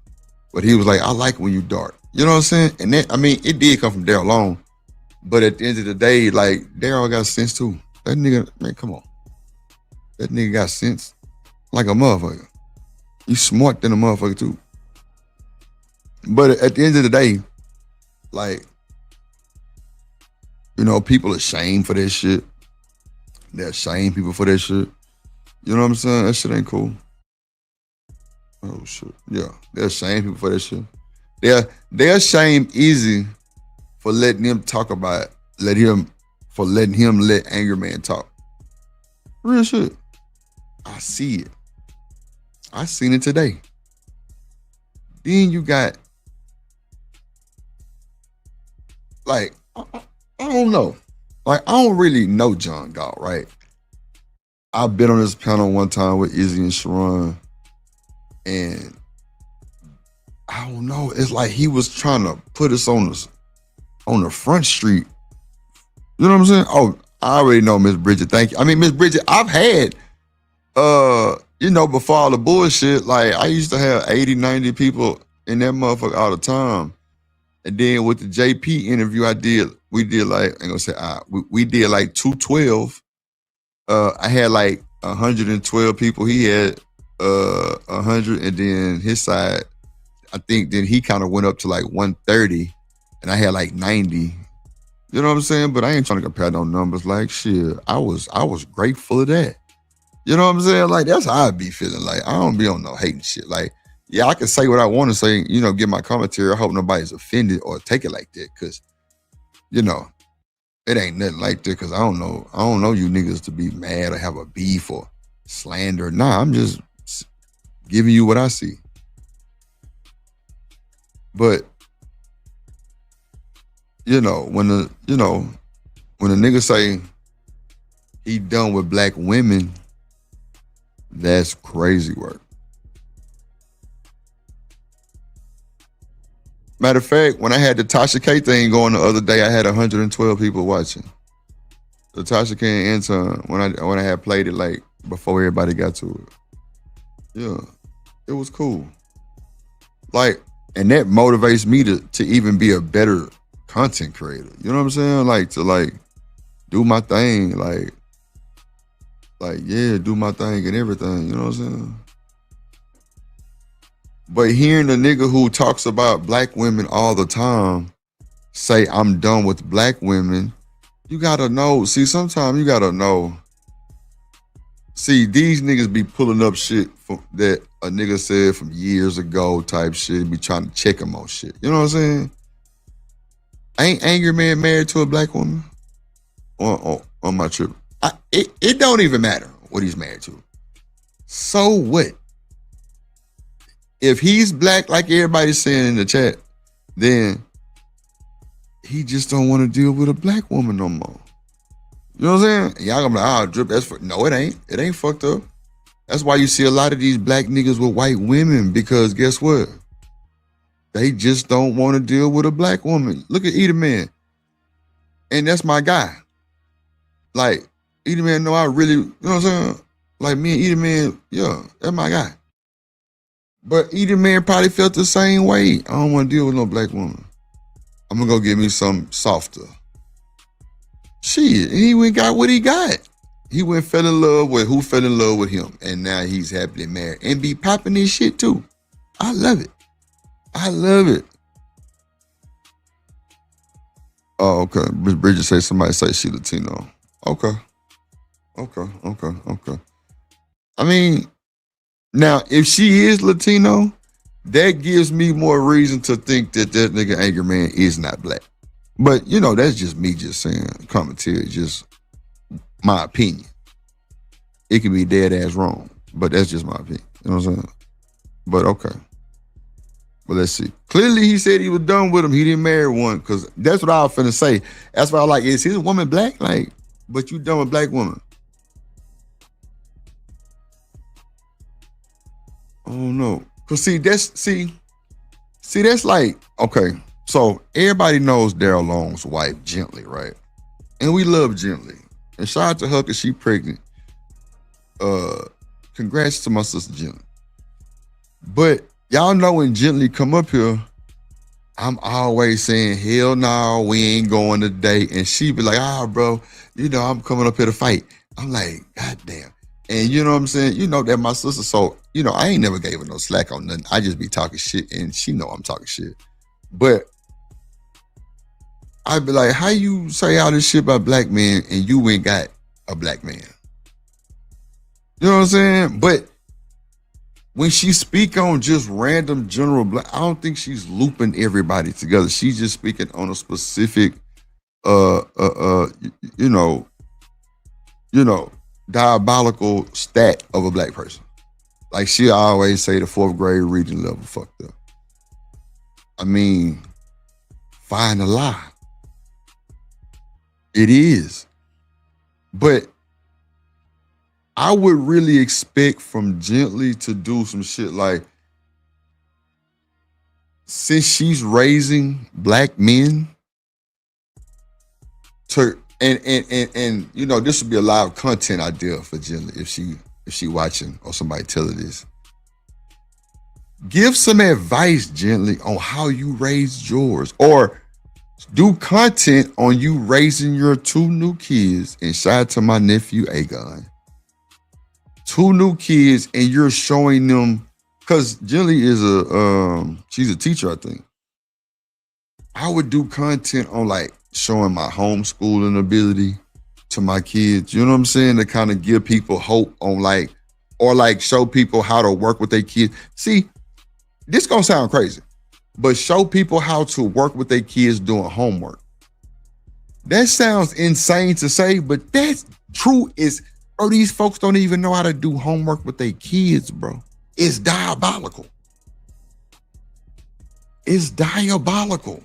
But he was like, I like when you dark. You know what I'm saying? And that, I mean, it did come from Daryl Long. But at the end of the day, like, Daryl got sense too. That nigga, man, come on. That nigga got sense like a motherfucker. He's smart than a motherfucker too. But at the end of the day, like, people are shamed for that shit. They're shame people for that shit. You know what I'm saying? That shit ain't cool. Oh shit. Yeah. They'll shame people for that shit. They'll shame Izzy for letting him talk about it. Letting him let Angry Man talk. Real shit. I see it. I seen it today. Then you got, like, I don't know. Like, I don't really know John Galt, right? I've been on this panel one time with Izzy and Sharon, and I don't know. It's like he was trying to put us on the front street. You know what I'm saying? Oh, I already know Miss Bridget. Thank you. I mean, Miss Bridget, I've had, before all the bullshit, like, I used to have 80, 90 people in that motherfucker all the time. And then with the JP interview we did like 212. I had like 112 people. He had 100, and then his side, I think then he kind of went up to like 130, and I had like 90. You know what I'm saying? But I ain't trying to compare no numbers. Like, shit, I was grateful of that. You know what I'm saying? Like, that's how I be feeling. Like, I don't be on no hating shit. Like, yeah, I can say what I want to say, give my commentary. I hope nobody's offended or take it like that, because, it ain't nothing like that, because I don't know you niggas to be mad or have a beef or slander. Nah, I'm just giving you what I see. But, when the nigga say he done with black women, that's crazy work. Matter of fact, when I had the Tasha K thing going the other day, I had 112 people watching. The Tasha K and Anton, when I had played it, like, before everybody got to it. Yeah, it was cool. Like, and that motivates me to even be a better content creator. You know what I'm saying? Like, to, like, do my thing. Like, yeah, do my thing and everything. You know what I'm saying? But hearing the nigga who talks about black women all the time say, I'm done with black women, you gotta know. See, sometimes you gotta know. See, these niggas be pulling up shit that a nigga said from years ago type shit, be trying to check him on shit. You know what I'm saying? Ain't Angry Man married to a black woman? On my trip. It don't even matter what he's married to. So what? If he's black, like everybody's saying in the chat, then he just don't want to deal with a black woman no more. You know what I'm saying? Y'all gonna be like, Drip, that's no, it ain't. It ain't fucked up. That's why you see a lot of these black niggas with white women, because guess what? They just don't want to deal with a black woman. Look at Eater Man. And that's my guy. Like, Eater Man, I really, you know what I'm saying? Like, me and Eater Man, yeah, that's my guy. But Eater Man probably felt the same way. I don't want to deal with no black woman. I'm going to go get me some softer. Shit, and he went got what he got. He went fell in love with who fell in love with him. And now he's happily married. And be popping this shit too. I love it. I love it. Oh, okay. Bridget say somebody say she Latino. Okay. I mean, now, if she is Latino, that gives me more reason to think that nigga Angry Man is not black. But, that's just me just saying commentary, just my opinion. It could be dead ass wrong, but that's just my opinion. You know what I'm saying? But okay. But let's see. Clearly, he said he was done with him. He didn't marry one, because that's what I was finna say. That's why I like, is his woman black? Like, but you done with black woman. I don't know. Cause that's like, okay, so everybody knows Daryl Long's wife, Gently, right? And we love Gently. And shout out to her cause she pregnant. Congrats to my sister Gently. But y'all know when Gently come up here, I'm always saying, hell no, we ain't going today. And she be like, bro, I'm coming up here to fight. I'm like, God damn. And you know what I'm saying? You know that my sister, so, I ain't never gave her no slack on nothing. I just be talking shit and she know I'm talking shit. But I'd be like, how you say all this shit about black men and you ain't got a black man? You know what I'm saying? But when she speak on just random general black, I don't think she's looping everybody together. She's just speaking on a specific, diabolical stat of a black person. Like she always say the 4th grade reading level fucked up. I mean, find a lie. It is. But I would really expect from Gently to do some shit like, since she's raising black men to and this would be a live content idea for Gently if she watching or somebody tell her this. Give some advice, Gently, on how you raised yours, or do content on you raising your 2 new kids. And shout out to my nephew Agon. 2 new kids, and you're showing them, because Gently is she's a teacher, I think. I would do content on like showing my homeschooling ability to my kids. You know what I'm saying? To kind of give people hope on or show people how to work with their kids. See, this gonna sound crazy, but show people how to work with their kids doing homework. That sounds insane to say, but that's true. Bro, these folks don't even know how to do homework with their kids, bro. It's diabolical. It's diabolical.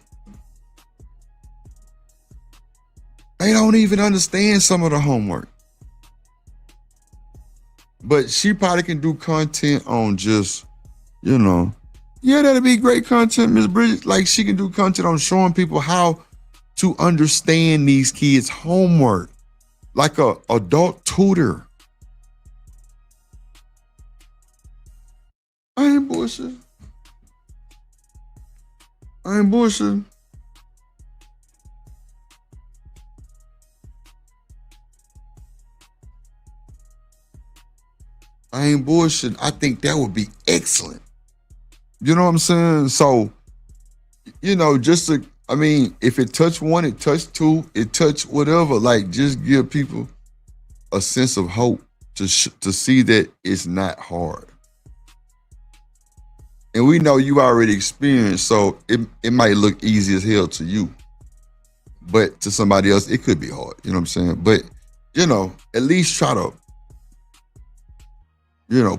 They don't even understand some of the homework. But she probably can do content on just, that'd be great content, Miss Bridget. Like she can do content on showing people how to understand these kids' homework. Like a adult tutor. I ain't bullshit. I think that would be excellent. You know what I'm saying? So, if it touched 1, it touched 2, it touched whatever. Like, just give people a sense of hope to see that it's not hard. And we know you already experienced, so it might look easy as hell to you. But to somebody else, it could be hard. You know what I'm saying? But, at least try to,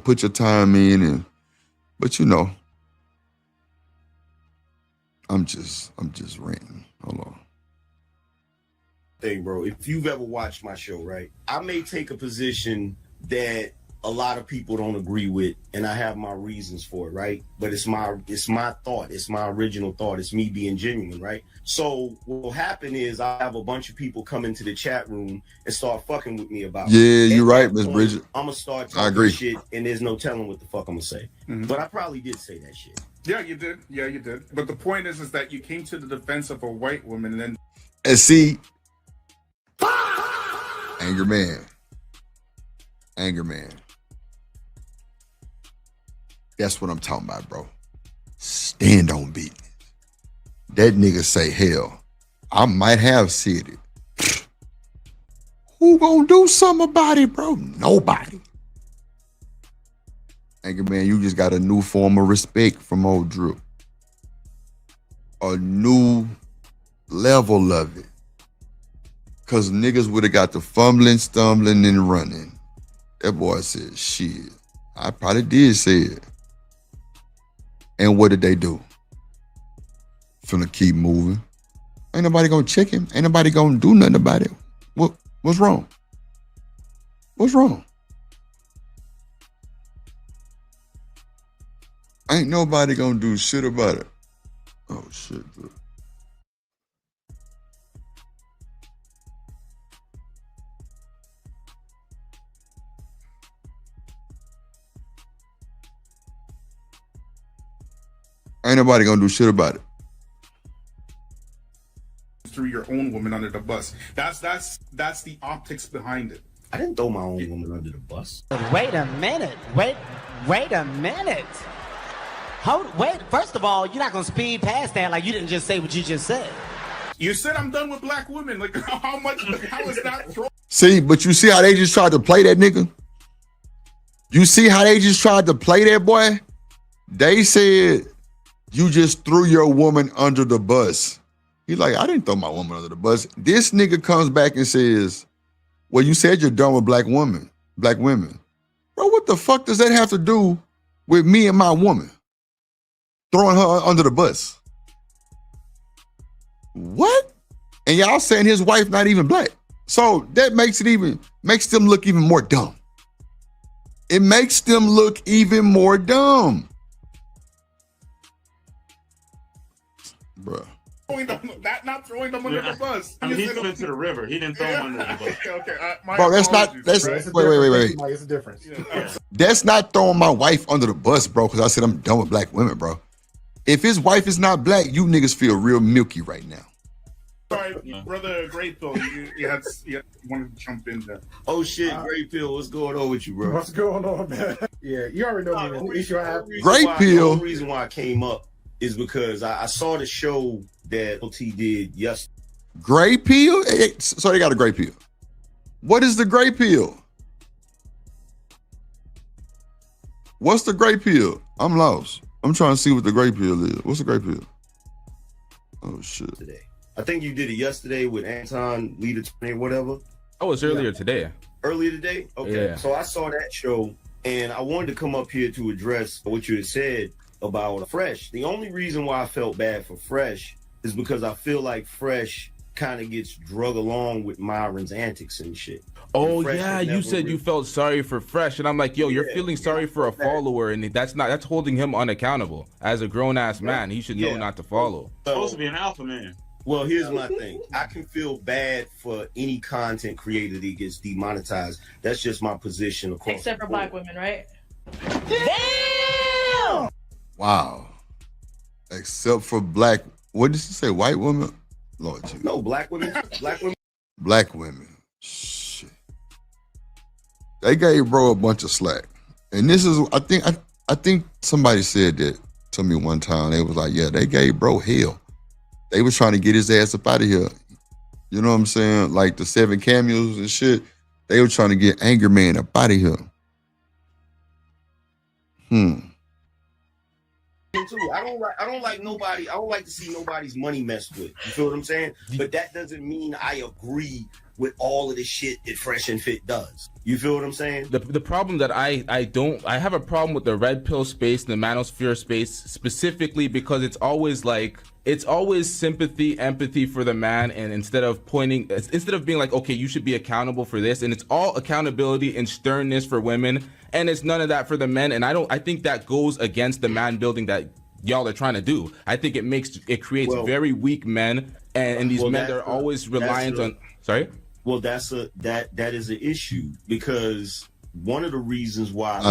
put your time in but I'm just ranting. Hold on. Thing, bro. If you've ever watched my show, right? I may take a position that a lot of people don't agree with, and I have my reasons for it, right? But it's my thought. It's my original thought. It's me being genuine, right? So what will happen is I have a bunch of people come into the chat room and start fucking with me about it. Yeah, you're right, Miss Bridget. I'm gonna start talking shit, and there's no telling what the fuck I'm gonna say. Mm-hmm. But I probably did say that shit. Yeah, you did. But the point is that you came to the defense of a white woman, and see, anger man. That's what I'm talking about, bro. Stand on business. That nigga say, hell, I might have said it. Who gonna do something about it, bro? Nobody. Anger man, you just got a new form of respect from old Drew. A new level of it. Cause niggas would have got the fumbling, stumbling, and running. That boy said, shit, I probably did say it. And what did they do? Finna keep moving. Ain't nobody gonna check him. Ain't nobody gonna do nothing about it. What's wrong? What's wrong? Ain't nobody gonna do shit about it. Oh shit, bro. Ain't nobody gonna do shit about it. Through your own woman under the bus. That's the optics behind it. I didn't throw my own woman under the bus. Wait a minute. Wait a minute. Wait. First of all, you're not gonna speed past that like you didn't just say what you just said. You said I'm done with black women. Like how is that thrown? See, but you see how they just tried to play that nigga? You see how they just tried to play that boy? They said you just threw your woman under the bus. He's like, I didn't throw my woman under the bus. This nigga comes back and says, well, you said you're done with black women. Bro, what the fuck does that have to do with me and my woman? Throwing her under the bus. What? And y'all saying his wife not even black. So that makes them look even more dumb. It makes them look even more dumb. Bruh. Not throwing them under the bus. I mean, he threw into the river. He didn't throw him under the bus. Okay. Bro, wait. Like, it's a difference. Yeah. That's not throwing my wife under the bus, bro, because I said I'm done with black women, bro. If his wife is not black, you niggas feel real milky right now. Sorry, brother Great Pill, you wanted to jump in there. Oh shit, Great Pill, what's going on with you, bro? What's going on, man? Yeah, you already know the issue I have. Great Pill. The reason why I came up is because I saw the show that OT did yesterday. Gray pill? So they got a gray pill. What is the gray pill? What's the gray pill? I'm lost. I'm trying to see what the gray pill is. What's the gray pill? Oh shit. Today. I think you did it yesterday with Anton, Leader 20 or whatever. Oh, it's earlier today. Earlier today? Okay. Yeah. So I saw that show and I wanted to come up here to address what you had said about Fresh. The only reason why I felt bad for Fresh is because I feel like Fresh kind of gets drug along with Myron's antics and shit. Oh Fresh yeah, has you never said you felt sorry for Fresh, and I'm like, yo, you're feeling sorry for a follower, and that's holding him unaccountable. As a grown ass man, he should know not to follow. Supposed to be an alpha man. Well, here's my thing. I can feel bad for any content creator that gets demonetized. That's just my position across. Except for black women, right? Damn! Wow. Except for black, what did she say? White women? Lord Jesus. No, black women. Black women. Black women. Shit. They gave bro a bunch of slack. And this is, I think somebody said that to me one time. They was like, yeah, they gave bro hell. They was trying to get his ass up out of here. You know what I'm saying? Like the 7 cameos and shit. They were trying to get Anger Man up out of here. Too. I don't like to see nobody's money messed with. You feel what I'm saying? But that doesn't mean I agree with all of the shit that Fresh and Fit does. You feel what I'm saying? The problem that I have a problem with the red pill space and the manosphere space specifically because it's always sympathy, empathy for the man, and instead of being like, okay, you should be accountable for this, and it's all accountability and sternness for women, and it's none of that for the men. And I think that goes against the man building that y'all are trying to do. I think it creates very weak men, and these men are always reliant on. Sorry. Well, that is an issue because one of the reasons why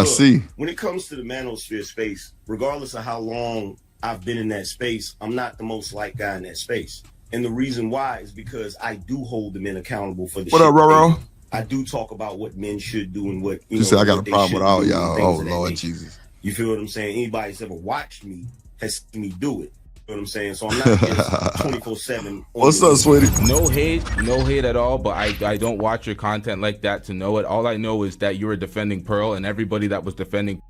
when it comes to the manosphere space, regardless of how long I've been in that space, I'm not the most liked guy in that space. And the reason why is because I do hold the men accountable for the What up, Roro? I do talk about what men should do and what you said I got a problem with all y'all. Oh Lord Jesus. You feel what I'm saying? Anybody that's ever watched me has seen me do it. You know what I'm saying? So I'm not just 24/7. What's up, sweetie? No hate at all, but I don't watch your content like that to know it. All I know is that you were defending Pearl, and everybody that was defending.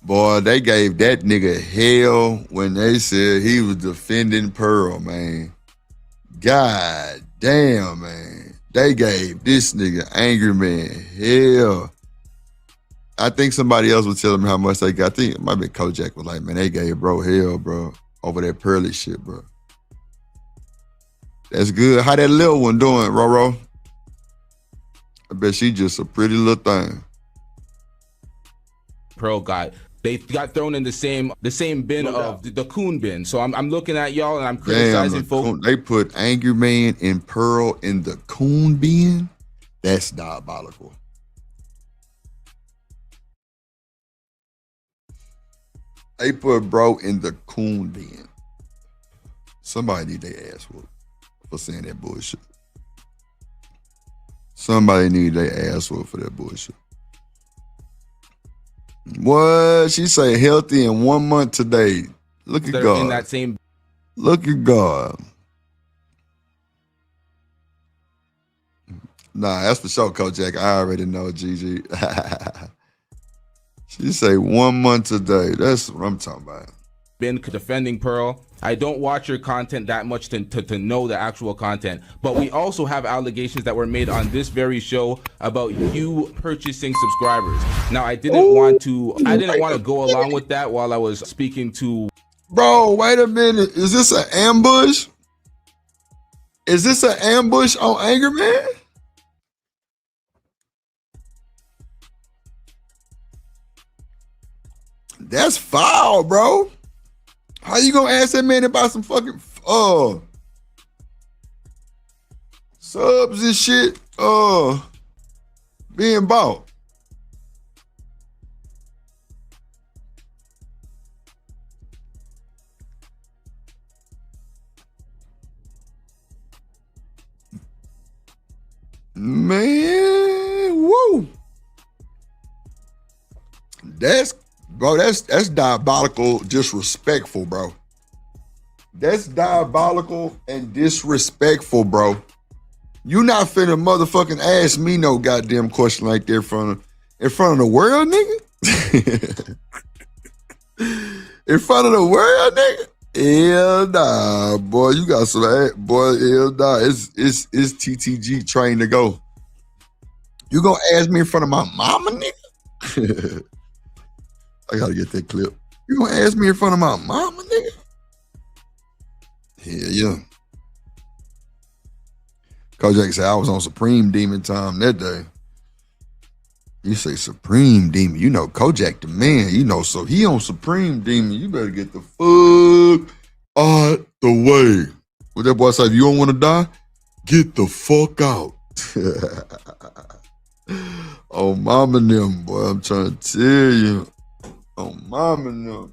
Boy, they gave that nigga hell when they said he was defending Pearl, man. God damn, man. They gave this nigga Angry Man hell. I think somebody else was telling me how much they got. I think it might be Kojak was like, man, they gave bro hell, bro, over that Pearly shit, bro. That's good. How that little one doing, Roro? I bet she just a pretty little thing. Pearl got They got thrown in the same bin No of doubt. the coon bin. So I'm looking at y'all and I'm Damn, criticizing folks. they put Angry Man and Pearl in the coon bin. That's diabolical. They put bro in the coon bin. Somebody need their ass whooped for saying that bullshit. Somebody need their ass whooped for that bullshit. What? She say healthy in 1 month today. Look at They're God. in that same. Look at God. Nah, that's for sure, Coach Jack. I already know, Gigi. She say 1 month today. That's what I'm talking about. Been defending Pearl. I don't watch your content that much to know the actual content, but we also have allegations that were made on this very show about you purchasing subscribers. Now, I didn't want to go along with that while I was speaking to. Bro, wait a minute. Is this an ambush? Is this an ambush on Angry Man? That's foul, bro. How you gonna ask that man about some fucking subs and shit being bought? Man, woo. That's diabolical, disrespectful, bro. That's diabolical and disrespectful, bro. You not finna motherfucking ask me no goddamn question like that in front of the world, nigga. In front of the world, nigga. Hell nah, boy. You got some boy. Hell nah. It's TTG train to go. You gonna ask me in front of my mama, nigga? I gotta get that clip. You gonna ask me in front of my mama, nigga? Hell yeah. Kojak said I was on Supreme Demon time that day. You say Supreme Demon, you know Kojak the man, you know, so he on Supreme Demon, you better get the fuck out the way. What that boy said, you don't want to die? Get the fuck out. Oh, mama and them, boy, I'm trying to tell you. Oh, mama and them.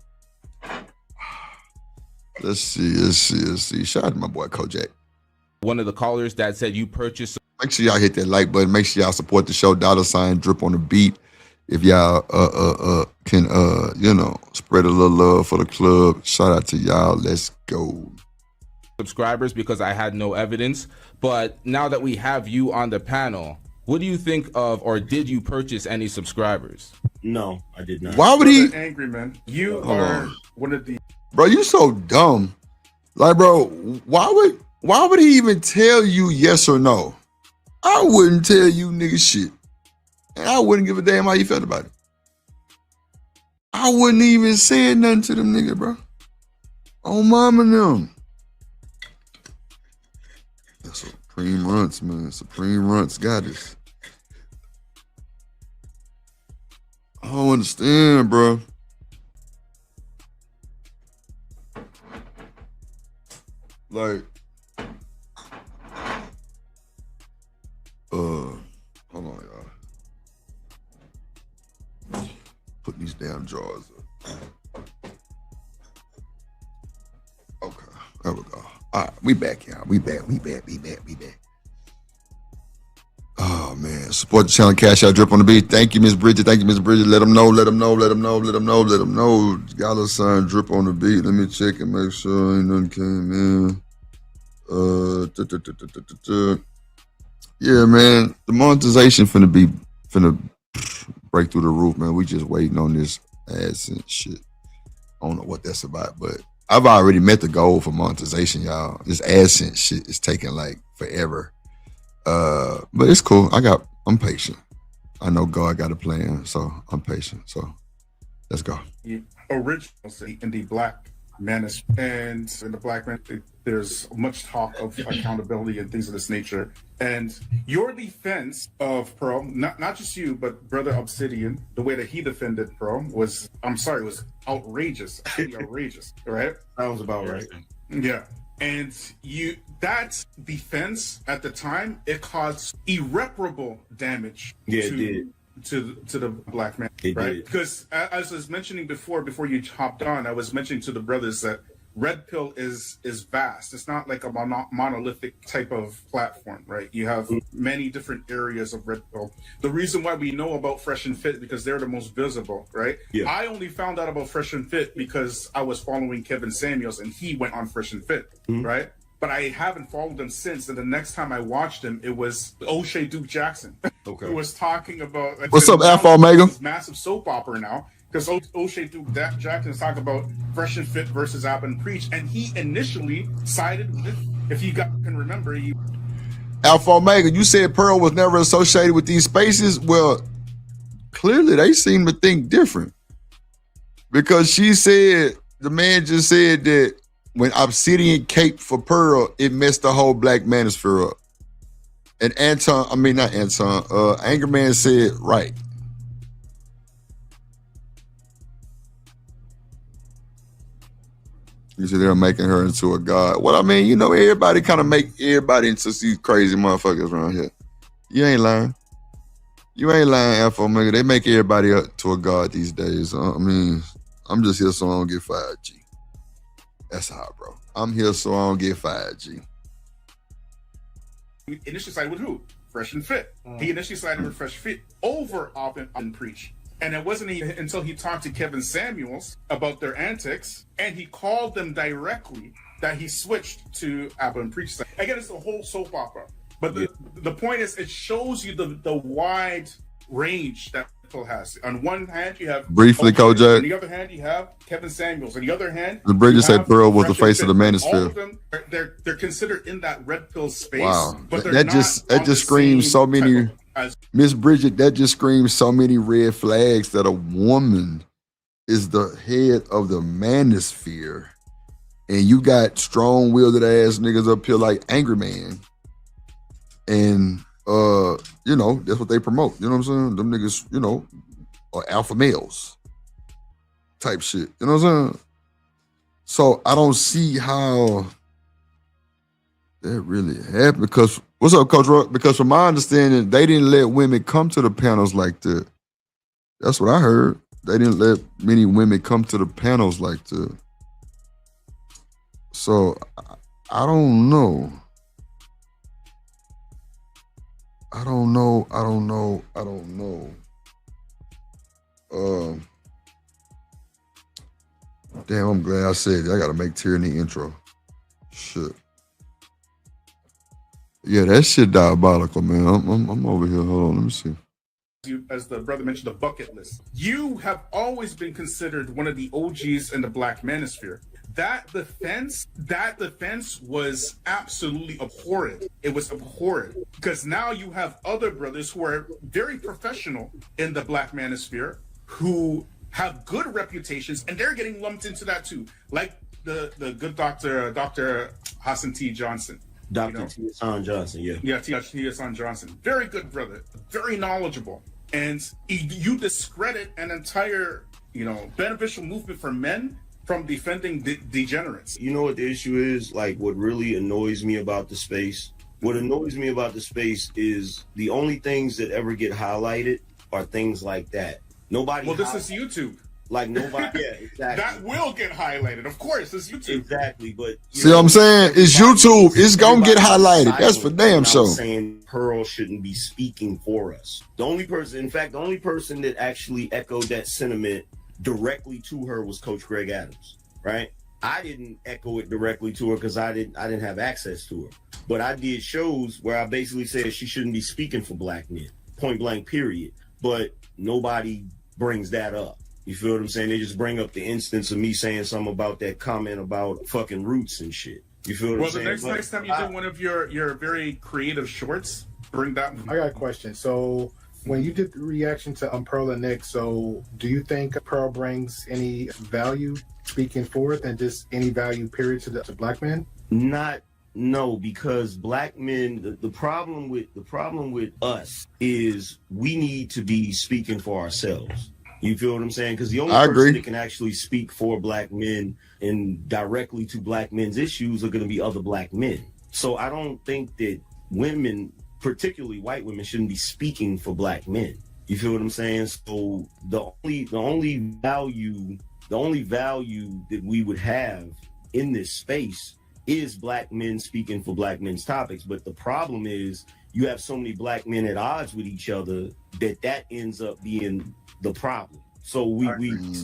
Let's see. Shout out to my boy Kojak. One of the callers that said you purchased. Make sure y'all hit that like button. Make sure y'all support the show. $ drip on the beat. If y'all can spread a little love for the club. Shout out to y'all. Let's go. Subscribers because I had no evidence. But now that we have you on the panel, what do you think of, or did you purchase any subscribers? No, I did not. Why would he? Angry Man, you are one of the. Bro, you so dumb. Like, bro, why would he even tell you yes or no? I wouldn't tell you nigga shit. And I wouldn't give a damn how you felt about it. I wouldn't even say nothing to them nigga, bro. Oh, mama and them. That's Supreme Runts, man. Supreme Runts got this. I don't understand, bro. Like, hold on, y'all. Put these damn drawers up. Okay, there we go. All right, we back, y'all. We back. Oh, man. Support the channel. Cash out, drip on the beat. Thank you, Miss Bridget. Let them know. $, drip on the beat. Let me check and make sure ain't nothing came in. Yeah, man. The monetization finna break through the roof, man. We just waiting on this AdSense shit. I don't know what that's about, but I've already met the goal for monetization, y'all. This AdSense shit is taking like forever. But it's cool. I'm patient. I know God got a plan, so I'm patient. So let's go. The original in the black Manis, and in the Black man, there's much talk of accountability and things of this nature. And your defense of Pearl, not just you, but Brother Obsidian, the way that he defended Pearl was, I'm sorry, was outrageous. Outrageous, right? Sounds about right. Yeah. And that defense at the time, it caused irreparable damage to the Black man, right? Because as I was mentioning before you hopped on, I was mentioning to the brothers that Red Pill is vast. It's not like a monolithic type of platform, right? You have many different areas of Red Pill. The reason why we know about Fresh and Fit, because they're the most visible, right? Yeah. I only found out about Fresh and Fit because I was following Kevin Samuels and he went on Fresh and Fit, right? But I haven't followed him since. And the next time I watched him, it was O'Shea Duke Jackson, who was talking about what's up, Alpha Omega? Massive soap opera now. Because O'Shea Duke Jackson is talking about Fresh and Fit versus Abba and Preach, and he initially sided with, if you can remember, Alpha Omega, you said Pearl was never associated with these spaces. Well, clearly they seem to think different. Because she said, the man just said that when Obsidian caped for Pearl, it messed the whole Black Manosphere up. And Angerman said, right. You said they're making her into a god. Well, I mean, you know, everybody kind of make everybody into these crazy motherfuckers around here. You ain't lying. You ain't lying, Alpha Omega. They make everybody up to a god these days. I mean, I'm just here so I don't get fired, G. That's how, bro. I'm here so I don't get fired, G. He initially sided with who? Fresh and Fit. He initially sided with Fresh Fit over Abba and Preach. And it wasn't until he talked to Kevin Samuels about their antics, and he called them directly, that he switched to Abba and Preach. Again, it's a whole soap opera. But the point is, it shows you the wide range that Phil has. On one hand, you have briefly Kojak. On the other hand, you have Kevin Samuels. On the other hand, the Bridges said Pearl was the face of the Manosphere. All of them, they're considered in that Red Pill space. Wow, but that just screams so many. Miss Bridget, that just screams so many red flags that a woman is the head of the Manosphere, and you got strong-willed ass niggas up here like Angry Man, and you know, that's what they promote. You know what I'm saying? Them niggas, you know, are alpha males type shit. You know what I'm saying? So I don't see how that really happened. Because what's up, Coach Rock? Because from my understanding, they didn't let women come to the panels like that. That's what I heard. They didn't let many women come to the panels like that. So I don't know. I don't know. Damn, I'm glad I said it. I gotta make Tyranny intro. Shit. Yeah, that shit diabolical, man. I'm over here. Hold on, let me see. As the brother mentioned, the bucket list. You have always been considered one of the OGs in the Black Manosphere. That defense was absolutely abhorrent. It was abhorrent because now you have other brothers who are very professional in the Black Manosphere who have good reputations, and they're getting lumped into that too. Like the good Dr. Hassan T. Johnson. Dr. T. Hassan Johnson, yeah. Yeah, T. Hassan Johnson. Very good brother, very knowledgeable. And you discredit an entire, beneficial movement for men from defending degenerates. You know what the issue is? Like, what really annoys me about the space? What annoys me about the space is the only things that ever get highlighted are things like that. Nobody. Well, this is YouTube. Like nobody. Yeah, exactly. That will get highlighted, of course. It's YouTube. Exactly, but see what I'm saying? It's YouTube. It's gonna get highlighted. That's for damn sure. I'm saying Pearl shouldn't be speaking for us. The only person that actually echoed that sentiment directly to her was Coach Greg Adams, right? I didn't echo it directly to her because I didn't have access to her. But I did shows where I basically said she shouldn't be speaking for black men, point blank, period. But nobody brings that up. You feel what I'm saying? They just bring up the instance of me saying something about that comment about fucking roots and shit. You feel what I'm saying? Well, the next time you do one of your very creative shorts, bring that. I got a question. So When you did the reaction to Pearl and Nick, so do you think Pearl brings any value speaking forth and just any value period to black men? No, because black men, the problem with us is we need to be speaking for ourselves. You feel what I'm saying? Because the only person that can actually speak for black men and directly to black men's issues are going to be other black men. So I don't think that women, particularly white women, shouldn't be speaking for black men. You feel what I'm saying? So the only value that we would have in this space is black men speaking for black men's topics. But the problem is you have so many black men at odds with each other that ends up being the problem. So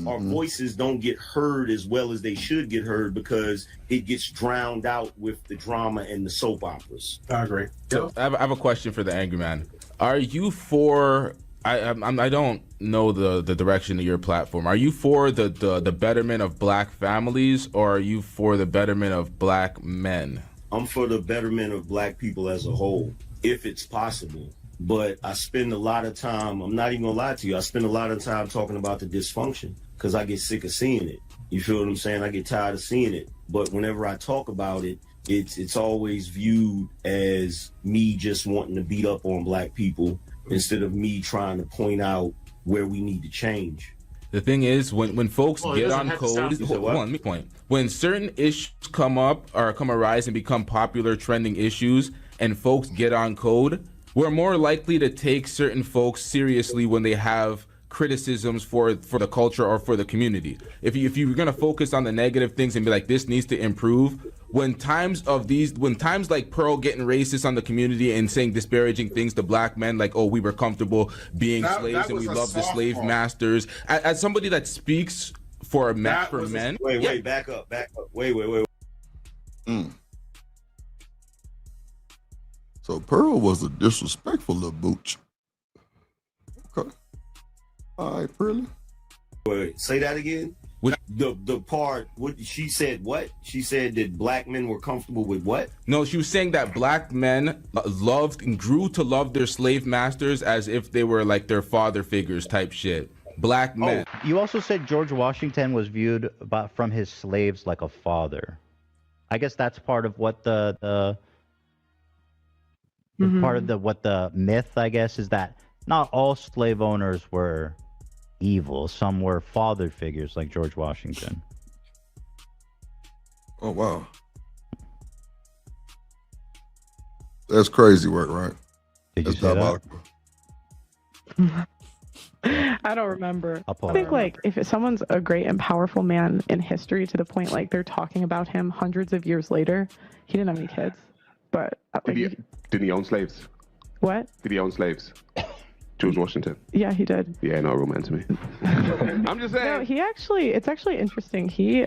our voices don't get heard as well as they should get heard because it gets drowned out with the drama and the soap operas. I agree. So I have a question for the angry man. Are you for? I don't know the direction of your platform. Are you for the betterment of black families, or are you for the betterment of black men? I'm for the betterment of black people as a whole, if it's possible. But I spend a lot of time, I'm not even gonna lie to you, I spend a lot of time talking about the dysfunction because I get sick of seeing it. You feel what I'm saying? I get tired of seeing it. But whenever I talk about it, it's always viewed as me just wanting to beat up on black people instead of me trying to point out where we need to change. The thing is, when folks get on code, let me point. When certain issues come up or come arise and become popular trending issues, and folks get on code, we're more likely to take certain folks seriously when they have criticisms for the culture or for the community. If you're gonna focus on the negative things and be like, this needs to improve, when times like Pearl getting racist on the community and saying disparaging things to black men, like, oh, we were comfortable being slaves and we love the slave masters. As somebody that speaks for men. Wait, back up. Wait. So Pearl was a disrespectful little booch. Okay. All right, Pearl. Wait, say that again? The part, what she said, what? She said that black men were comfortable with what? No, she was saying that black men loved and grew to love their slave masters as if they were like their father figures type shit. Black men. You also said George Washington was viewed from his slaves like a father. I guess that's part of what the what the myth, I guess, is that not all slave owners were evil. Some were father figures like George Washington. Oh, wow. That's crazy work, right? Did you That's say diabolical. I don't remember. I'll pull I it think up. like if someone's a great and powerful man in history to the point like they're talking about him hundreds of years later, he didn't have any kids, but like, Didn't he own slaves? what? Did he own slaves? George Washington. Yeah, he did. Yeah, no, real man to me. I'm just saying. No, it's actually interesting. He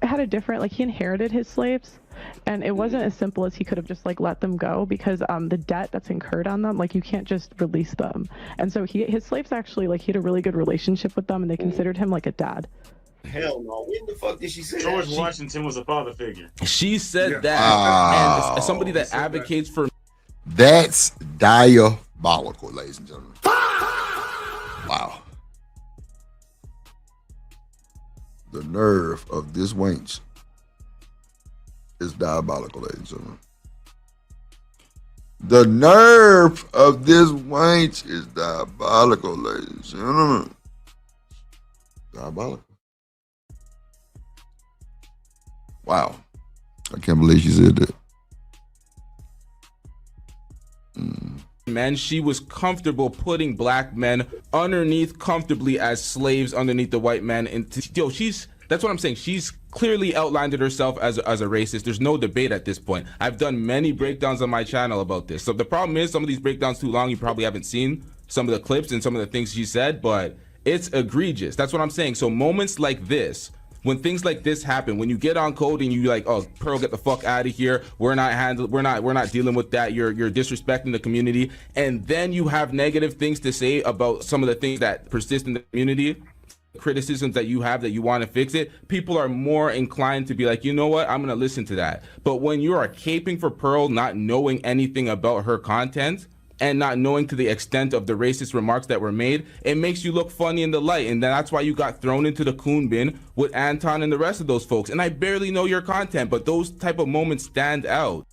had a different, like, he inherited his slaves, and it wasn't as simple as he could have just like let them go, because the debt that's incurred on them, like, you can't just release them. And so his slaves actually, like, he had a really good relationship with them, and they considered him like a dad. Hell no. When the fuck did she say George that? Washington was a father figure. She said that, Wow. and as somebody that advocates for. That's diabolical, ladies and gentlemen. Wow. The nerve of this wench is diabolical, ladies and gentlemen. The nerve of this wench is diabolical, ladies and gentlemen. Diabolical. Wow. I can't believe she said that. Men, she was comfortable putting black men underneath comfortably as slaves underneath the white men. And that's what I'm saying. She's clearly outlined it herself as a racist. There's no debate at this point. I've done many breakdowns on my channel about this. So the problem is some of these breakdowns too long. You probably haven't seen some of the clips and some of the things she said, but it's egregious. That's what I'm saying. So moments like this, when things like this happen, when you get on code and you like, oh, Pearl, get the fuck out of here. We're not dealing with that. You're disrespecting the community. And then you have negative things to say about some of the things that persist in the community. criticisms that you have that you want to fix it, people are more inclined to be like, you know what, I'm going to listen to that. But when you are caping for Pearl, not knowing anything about her content and not knowing to the extent of the racist remarks that were made, it makes you look funny in the light. And that's why you got thrown into the coon bin with Anton and the rest of those folks. And I barely know your content, but those type of moments stand out.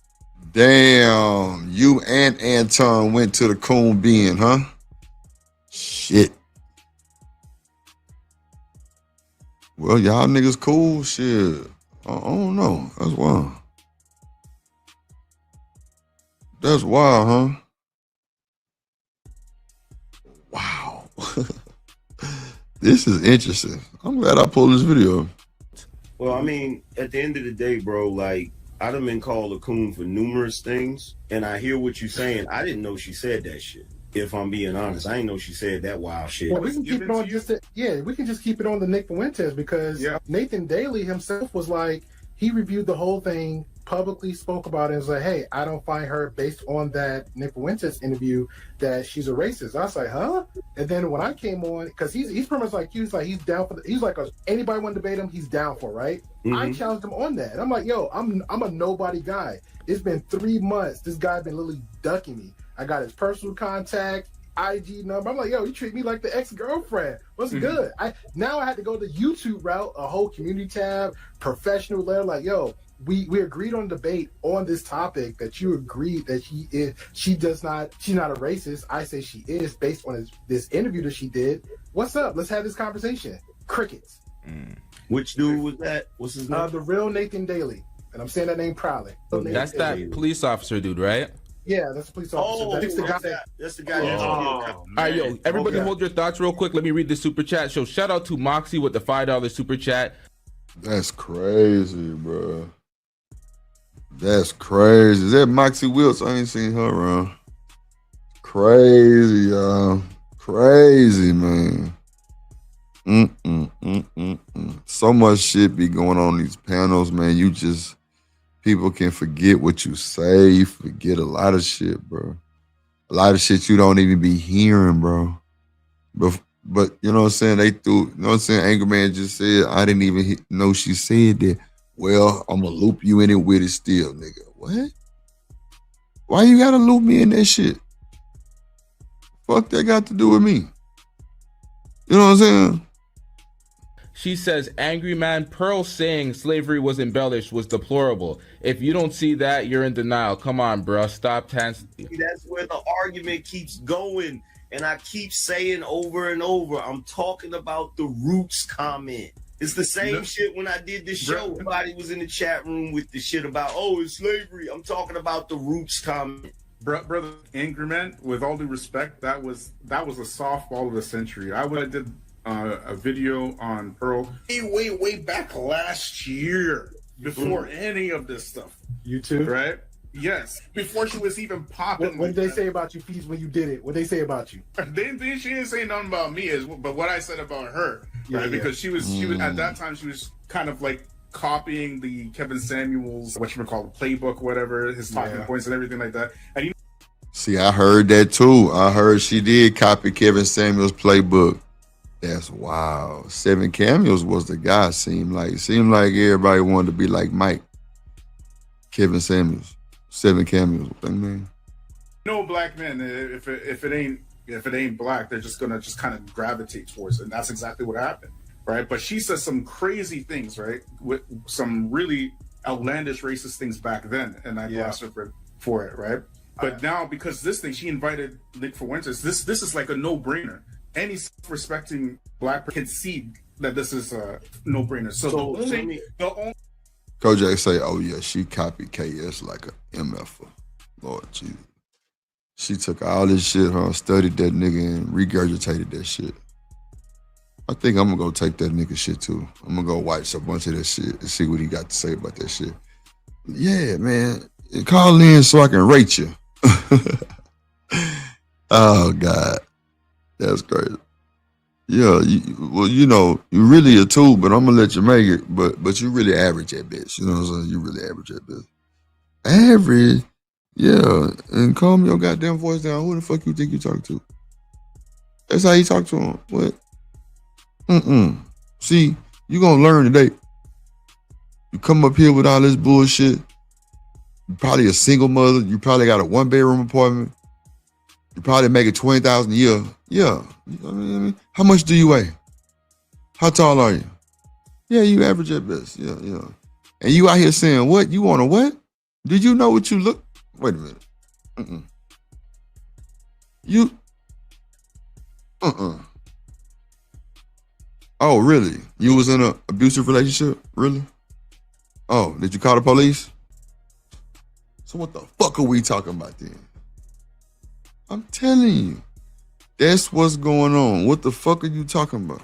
Damn, you and Anton went to the coon bin, huh? Shit. Well, y'all niggas cool, shit. I don't know. That's wild. That's wild, huh? Wow. This is interesting. I'm glad I pulled this video. Well, I mean, at the end of the day, bro, like, I done been called a coon for numerous things, and I hear what you're saying. I didn't know she said that shit. If I'm being honest, I didn't know she said that wild shit. Well, we can keep it on we can just keep it on the Nick Fuentes because Nathan Daly himself was like, he reviewed the whole thing, publicly spoke about it, and was like, hey, I don't find her, based on that Nick Fuentes interview, that she's a racist. I was like, huh? And then when I came on, because he's pretty much like you, he's down for he's like, anybody want to debate him, he's down for, right? Mm-hmm. I challenged him on that. And I'm like, yo, I'm a nobody guy. It's been 3 months. This guy been literally ducking me. I got his personal contact, IG number. I'm like, yo, you treat me like the ex-girlfriend. What's good? I had to go the YouTube route, a whole community tab, professional letter. Like, yo, we agreed on debate on this topic that you agreed that she's not a racist. I say she is based on this interview that she did. What's up? Let's have this conversation. Crickets. Which dude was that? What's his name? The real Nathan Daly. And I'm saying that name proudly. That's that police officer dude, right? Yeah, that's a police officer. That's the guy. All right, yo, everybody hold your thoughts real quick. Let me read the super chat. So shout out to Moxie with the $5 super chat. That's crazy, bro. That's crazy. Is that Moxie Wiltz? I ain't seen her around. Crazy, y'all. Crazy, man. So much shit be going on these panels, man. People can forget what you say. You forget a lot of shit, bro. A lot of shit you don't even be hearing, bro. But you know what I'm saying? You know what I'm saying? Angry Man just said, I didn't even know she said that. Well, I'm going to loop you in it with it still, nigga. What? Why you got to loop me in that shit? Fuck that got to do with me? You know what I'm saying? She says, Angry Man, Pearl saying slavery was embellished was deplorable. If you don't see that, you're in denial. Come on, bro. Stop. That's where the argument keeps going. And I keep saying over and over, I'm talking about the Roots comment. It's the same shit when I did this show. Everybody was in the chat room with the shit about, oh, it's slavery. I'm talking about the Roots comment. Brother Angry Man, with all due respect, that was a softball of the century. I would have did a video on Pearl way back last year before any of this stuff. YouTube, right? Yes, before she was even popping. What did they say about you, Fees, when you did it? What did they say about you? She didn't say nothing about me, but what I said about her, right? Because she was at that time she was kind of like copying the Kevin Samuels, what you would call the playbook, whatever, his talking points and everything like that. And see, I heard that too. I heard she did copy Kevin Samuels' playbook. That's wild. 7 Cameos was the guy. Seemed like everybody wanted to be like Mike. Kevin Samuels. 7 Cameos. Man. No black men, if it ain't black, they're just gonna kind of gravitate towards it. And that's exactly what happened, right? But she said some crazy things, right? With some really outlandish racist things back then, and I lost her for it, right? But now, because this thing, she invited Nick Fuentes. This is like a no-brainer. Any self-respecting black person can see that this is a no-brainer. So the only Kojak say, oh yeah, she copied KS like a MF. Lord Jesus. She took all this shit, studied that nigga and regurgitated that shit. I think I'm gonna go take that nigga shit too. I'm gonna go watch a bunch of that shit and see what he got to say about that shit. Yeah, man. Call in so I can rate you. Oh God. That's crazy. Yeah, you really a tool, but I'm gonna let you make it. But you really average that bitch. You know what I'm saying? You really average that bitch. Average? Yeah. And calm your goddamn voice down. Who the fuck you think you talking to? That's how you talk to him. What? See, you gonna learn today. You come up here with all this bullshit. You're probably a single mother. You probably got a 1-bedroom apartment. You probably make it $20,000 a year. Yeah. I mean, how much do you weigh? How tall are you? Yeah, you average at best. Yeah. And you out here saying, what? You want a what? Did you know what you look? Wait a minute. You. Oh, really? You was in an abusive relationship? Really? Oh, did you call the police? So what the fuck are we talking about then? I'm telling you. That's what's going on. What the fuck are you talking about?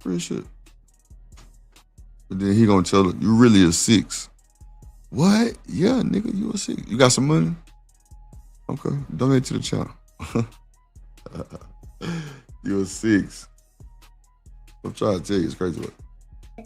Real shit. But then he gonna tell her, you really a 6. What? Yeah, nigga, you a 6. You got some money? Okay, donate to the channel. You a 6. I'm trying to tell you, it's crazy.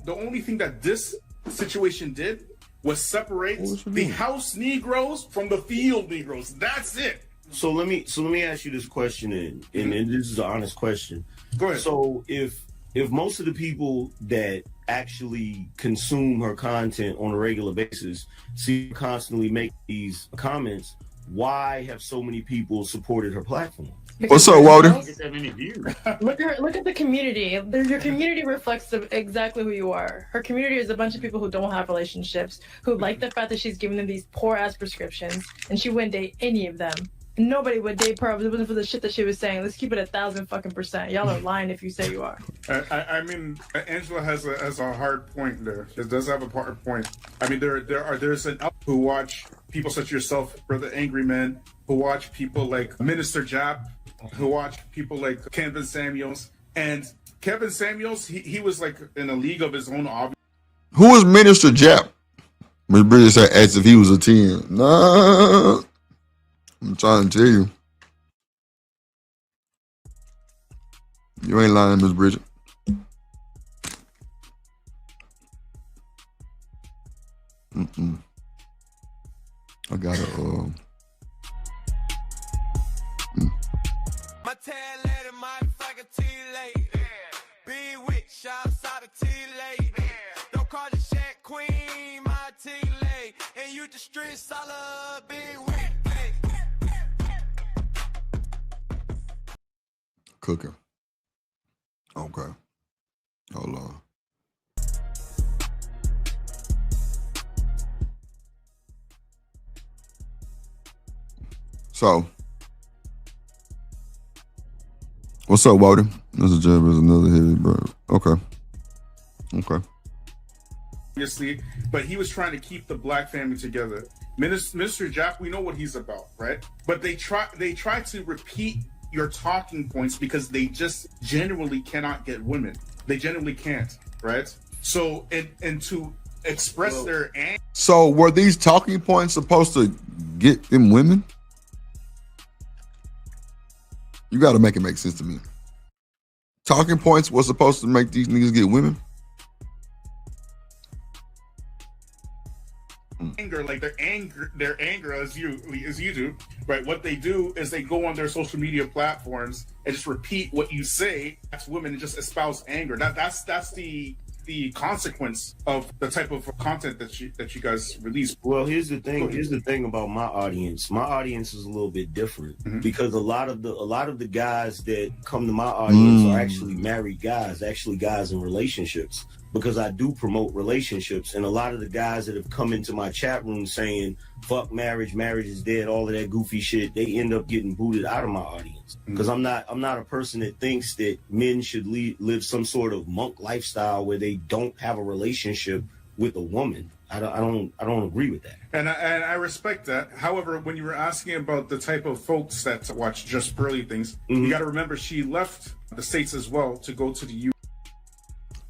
The only thing that this situation did was separate the house Negroes from the field Negroes. That's it. So let me ask you this question, and this is an honest question. Go ahead. So if most of the people that actually consume her content on a regular basis see her constantly make these comments, why have so many people supported her platform? What's up, Walter? Look at the community. Your community reflects exactly who you are. Her community is a bunch of people who don't have relationships, who like the fact that she's giving them these poor ass prescriptions, and she wouldn't date any of them. Nobody would date her if it wasn't for the shit that she was saying. Let's keep it 1,000%. Y'all are lying if you say you are. I mean, Angela has a hard point there. She does have a hard point. I mean, there's an out who watch people such as yourself, Brother Angry Man, who watch people like Minister Jap, who watch people like Kevin Samuels. And Kevin Samuels, he was like in a league of his own. Who is Minister Jap? Miss Bridget said, as if he was a 10. Nah. I'm trying to tell you. You ain't lying, Miss Bridget. I gotta My tail lady, my fucking T-late. Bewitched, shouts out to T-late. Don't call the Shaq Queen, my T-late. And you the streets, I love bewitched. Cooking. Okay. Hold on. So, what's up, Walter? This is Jeb is another heavy bro. Okay. Obviously, but he was trying to keep the black family together. Mr. Jack, we know what he's about, right? But they try to repeat your talking points because they just genuinely cannot get women. They genuinely can't, right? So, and to express their anger. So, were these talking points supposed to get them women? You got to make it make sense to me. Talking points was supposed to make these niggas get women? Anger, like their anger as you do, right? What they do is they go on their social media platforms and just repeat what you say. That's women and just espouse anger. That's the consequence of the type of content that you guys release. Well, here's the thing about my audience. My audience is a little bit different because a lot of the guys that come to my audience are actually married guys, actually guys in relationships. Because I do promote relationships, and a lot of the guys that have come into my chat room saying "fuck marriage, marriage is dead," all of that goofy shit, they end up getting booted out of my audience. Because I'm not a person that thinks that men should live some sort of monk lifestyle where they don't have a relationship with a woman. I don't agree with that. And I respect that. However, when you were asking about the type of folks that watch Just Pearly Things, you got to remember she left the States as well to go to the U.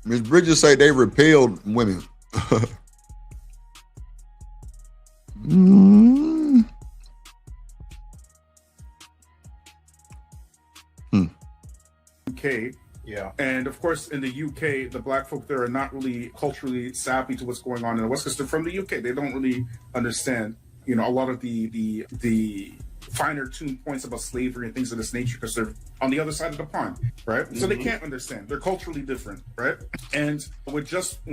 Miss Bridges say they repelled women. UK. Yeah. And of course, in the UK, the black folk there are not really culturally savvy to what's going on in the West because they're from the UK. They don't really understand, a lot of the finer tuned points about slavery and things of this nature because they're on the other side of the pond, right? So they can't understand. They're culturally different, right? And with just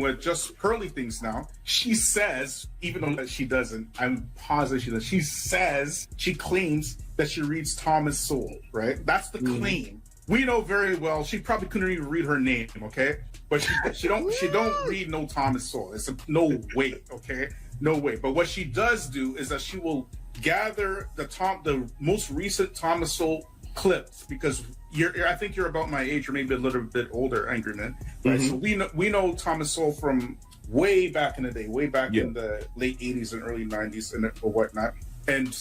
Pearly Things now, she says, even though she doesn't, I'm positive she does. She claims that she reads Thomas Sowell, right? That's the claim. We know very well she probably couldn't even read her name, okay? But she don't read no Thomas Sowell. It's no way, okay? No way. But what she does do is that she will gather the most recent Thomas Sowell clips, because I think you're about my age or maybe a little bit older, Angry Man. Right? So we know Thomas Sowell from way back in the day, way back in the late 80s and early 90s and or whatnot. And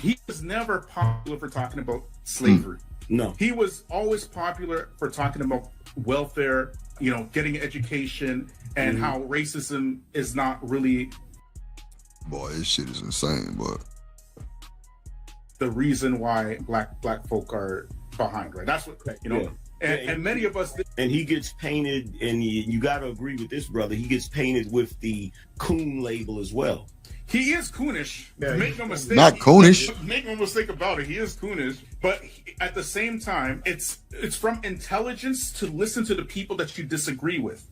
he was never popular for talking about slavery. No. He was always popular for talking about welfare, getting education, and how racism is not really... Boy, this shit is insane, but... the reason why black folk are behind, right? That's what, and many of us... And he gets painted, and you got to agree with this, brother, he gets painted with the coon label as well. He is coonish. Yeah, make no mistake. Not coonish. Make no mistake about it. He is coonish. But at the same time, it's from intelligence to listen to the people that you disagree with.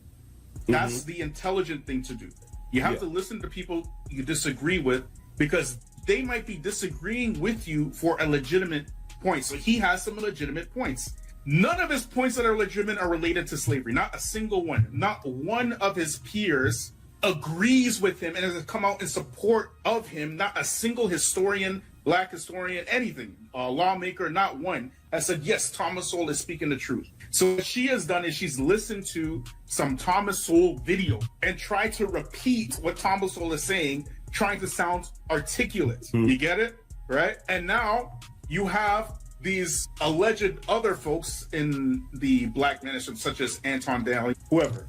That's the intelligent thing to do. You have to listen to people you disagree with because they might be disagreeing with you for a legitimate point. So he has some legitimate points. None of his points that are legitimate are related to slavery. Not a single one. Not one of his peers agrees with him and has come out in support of him. Not a single historian, black historian, anything, lawmaker, not one, has said, yes, Thomas Sowell is speaking the truth. So what she has done is she's listened to some Thomas Sowell video and tried to repeat what Thomas Sowell is saying, trying to sound articulate. You get it? Right? And now you have these alleged other folks in the black ministry, such as Anton Daly, whoever,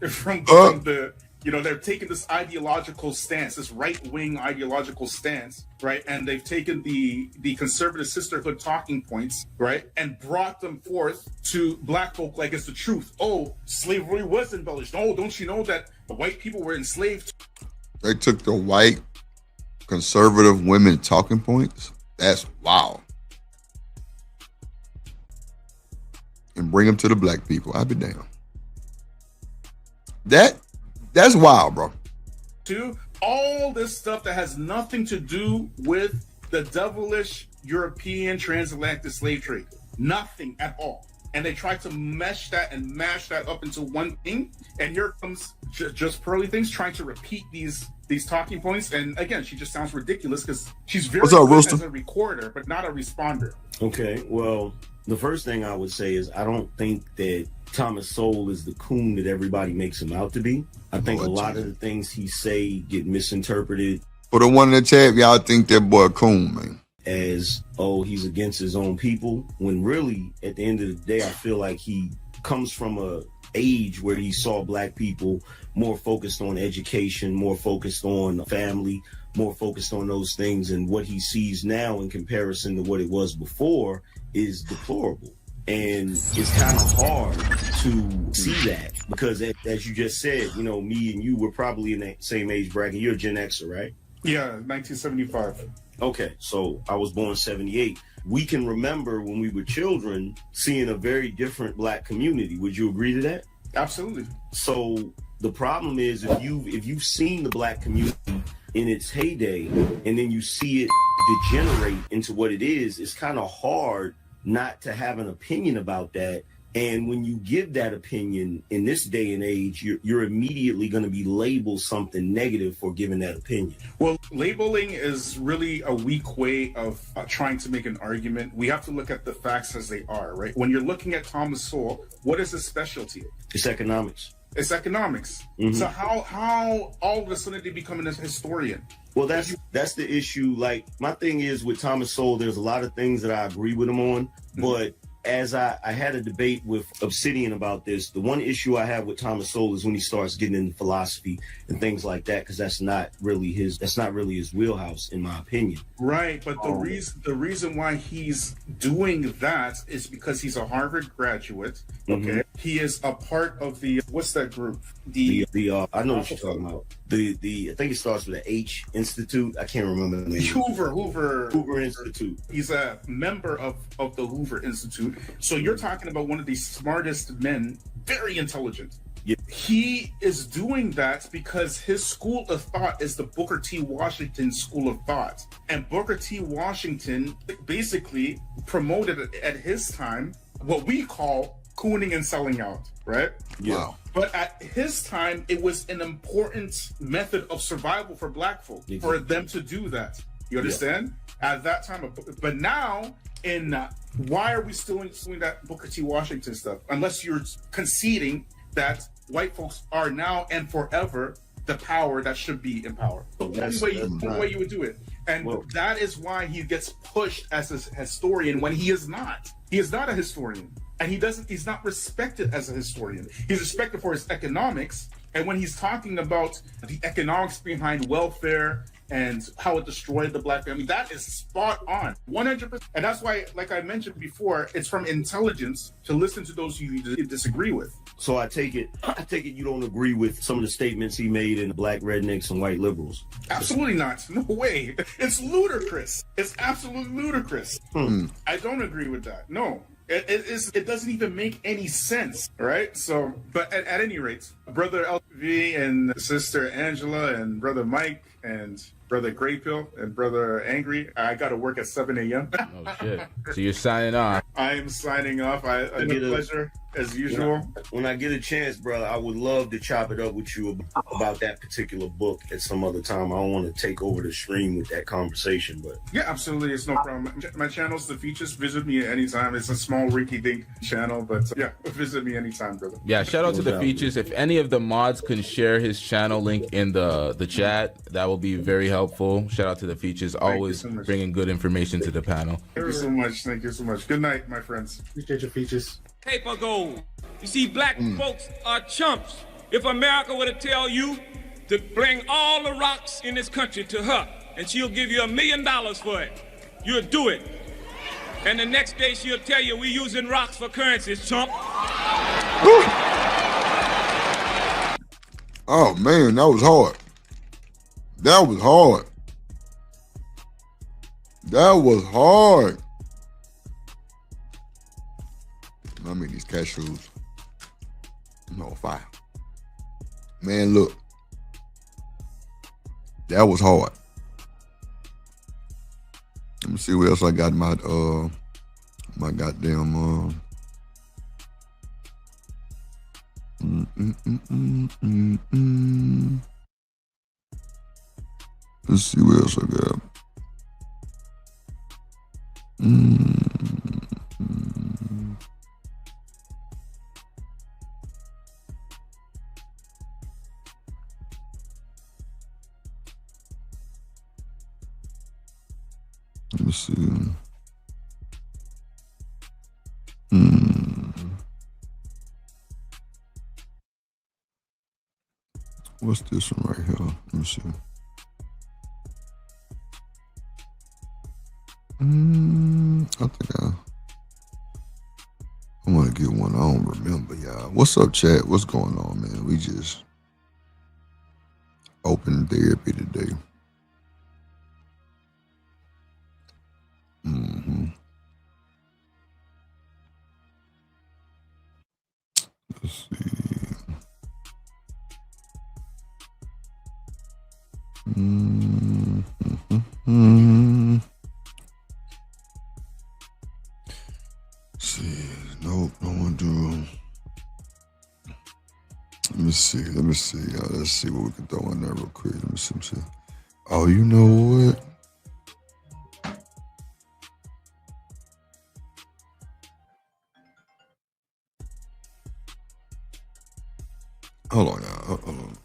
from the... they're taking this ideological stance, this right-wing ideological stance, right? And they've taken the conservative sisterhood talking points, right? And brought them forth to black folk like it's the truth. Oh, slavery was embellished. Oh, don't you know that the white people were enslaved? They took the white conservative women talking points. That's wow. And bring them to the black people. I'll be damned. That's wild, bro. To all this stuff that has nothing to do with the devilish European transatlantic slave trade. Nothing at all. And they try to mesh that and mash that up into one thing. And here comes just Pearly Things trying to repeat these talking points. And again, she just sounds ridiculous because she's very good as a recorder, but not a responder. Okay, well, the first thing I would say is I don't think that Thomas Sowell is the coon that everybody makes him out to be. I think a lot of the things he say get misinterpreted. For the one in the chat, y'all think that boy a coon, man. As, oh, he's against his own people, when really, at the end of the day, I feel like he comes from a age where he saw black people more focused on education, more focused on family, more focused on those things. And what he sees now in comparison to what it was before is deplorable. And it's kind of hard to see that because, as you just said, me and you were probably in that same age bracket. You're a Gen Xer, right? Yeah, 1975. Okay, so I was born 78. We can remember when we were children seeing a very different black community. Would you agree to that? Absolutely. So the problem is if you've seen the black community in its heyday and then you see it degenerate into what it is, it's kind of hard not to have an opinion about that. And when you give that opinion in this day and age, you're immediately going to be labeled something negative for giving that opinion. Well, labeling is really a weak way of trying to make an argument. We have to look at the facts as they are, right? When you're looking at Thomas Sowell, what is his specialty? It's economics. It's economics. So how all of a sudden did he become a historian? Well, that's the issue. Like, my thing is with Thomas Sowell, there's a lot of things that I agree with him on, but as I had a debate with Obsidian about this, the one issue I have with Thomas Sowell is when he starts getting into philosophy and things like that, because that's not really his wheelhouse, in my opinion. Right, but the reason why he's doing that is because he's a Harvard graduate, okay, He is a part of the, what's that group? I know what you're talking about. I think it starts with an H Institute. I can't remember the name. Hoover Institute. He's a member of the Hoover Institute. So you're talking about one of the smartest men, very intelligent. Yeah. He is doing that because his school of thought is the Booker T. Washington School of Thought. And Booker T. Washington basically promoted at his time what we call cooning and selling out, right? Yeah. Wow. But at his time, it was an important method of survival for Black folk, for them to do that. You understand? Yeah. At that time, but now, why are we still doing that Booker T. Washington stuff? Unless you're conceding that white folks are now and forever the power that should be in power. The only way you would do it. And that is why he gets pushed as a historian when he is not. He is not a historian. And he's not respected as a historian. He's respected for his economics. And when he's talking about the economics behind welfare and how it destroyed the Black family, that is spot on, 100%. And that's why, like I mentioned before, it's from intelligence to listen to those you disagree with. So I take it you don't agree with some of the statements he made in Black Rednecks and White Liberals. Absolutely not. No way. It's ludicrous. It's absolutely ludicrous. I don't agree with that. No. It doesn't even make any sense, right? So, but at any rate, Brother LV and Sister Angela and Brother Mike and Brother Grey Pill and Brother Angry, I got to work at 7 a.m. Oh, shit. So you're signing off. I am signing off. It's a pleasure, as usual. When I get a chance, brother, I would love to chop it up with you about that particular book at some other time. I don't want to take over the stream with that conversation, but... Yeah, absolutely. It's no problem. My channel's The Features. Visit me at any time. It's a small rinky-dink channel, but yeah, visit me anytime, brother. Yeah, shout out to The Features. If any of the mods can share his channel link in the chat, that will be very helpful. Shout out to The Features, always bringing good information to the panel. Thank you so much. Thank you so much. Good night, my friends. Appreciate your features. Paper gold. You see, Black folks are chumps. If America were to tell you to bring all the rocks in this country to her, and she'll give you $1 million for it, you'll do it. And the next day she'll tell you we're using rocks for currencies, chump. Oh man, that was hard. That was hard. That was hard. I mean, these cashews. No fire. Man, look. That was hard. Let me see what else I got in my goddamn Let's see what else I got. Let me see. What's this one right here? Let me see. I think I want to get one. I don't remember, y'all. What's up, chat? What's going on, man? We just open therapy today. Let's see. See, nope, no one do. Let me see. Let's see what we can throw in there real quick. Let me see. Oh, you know what? Hold on now. Hold on.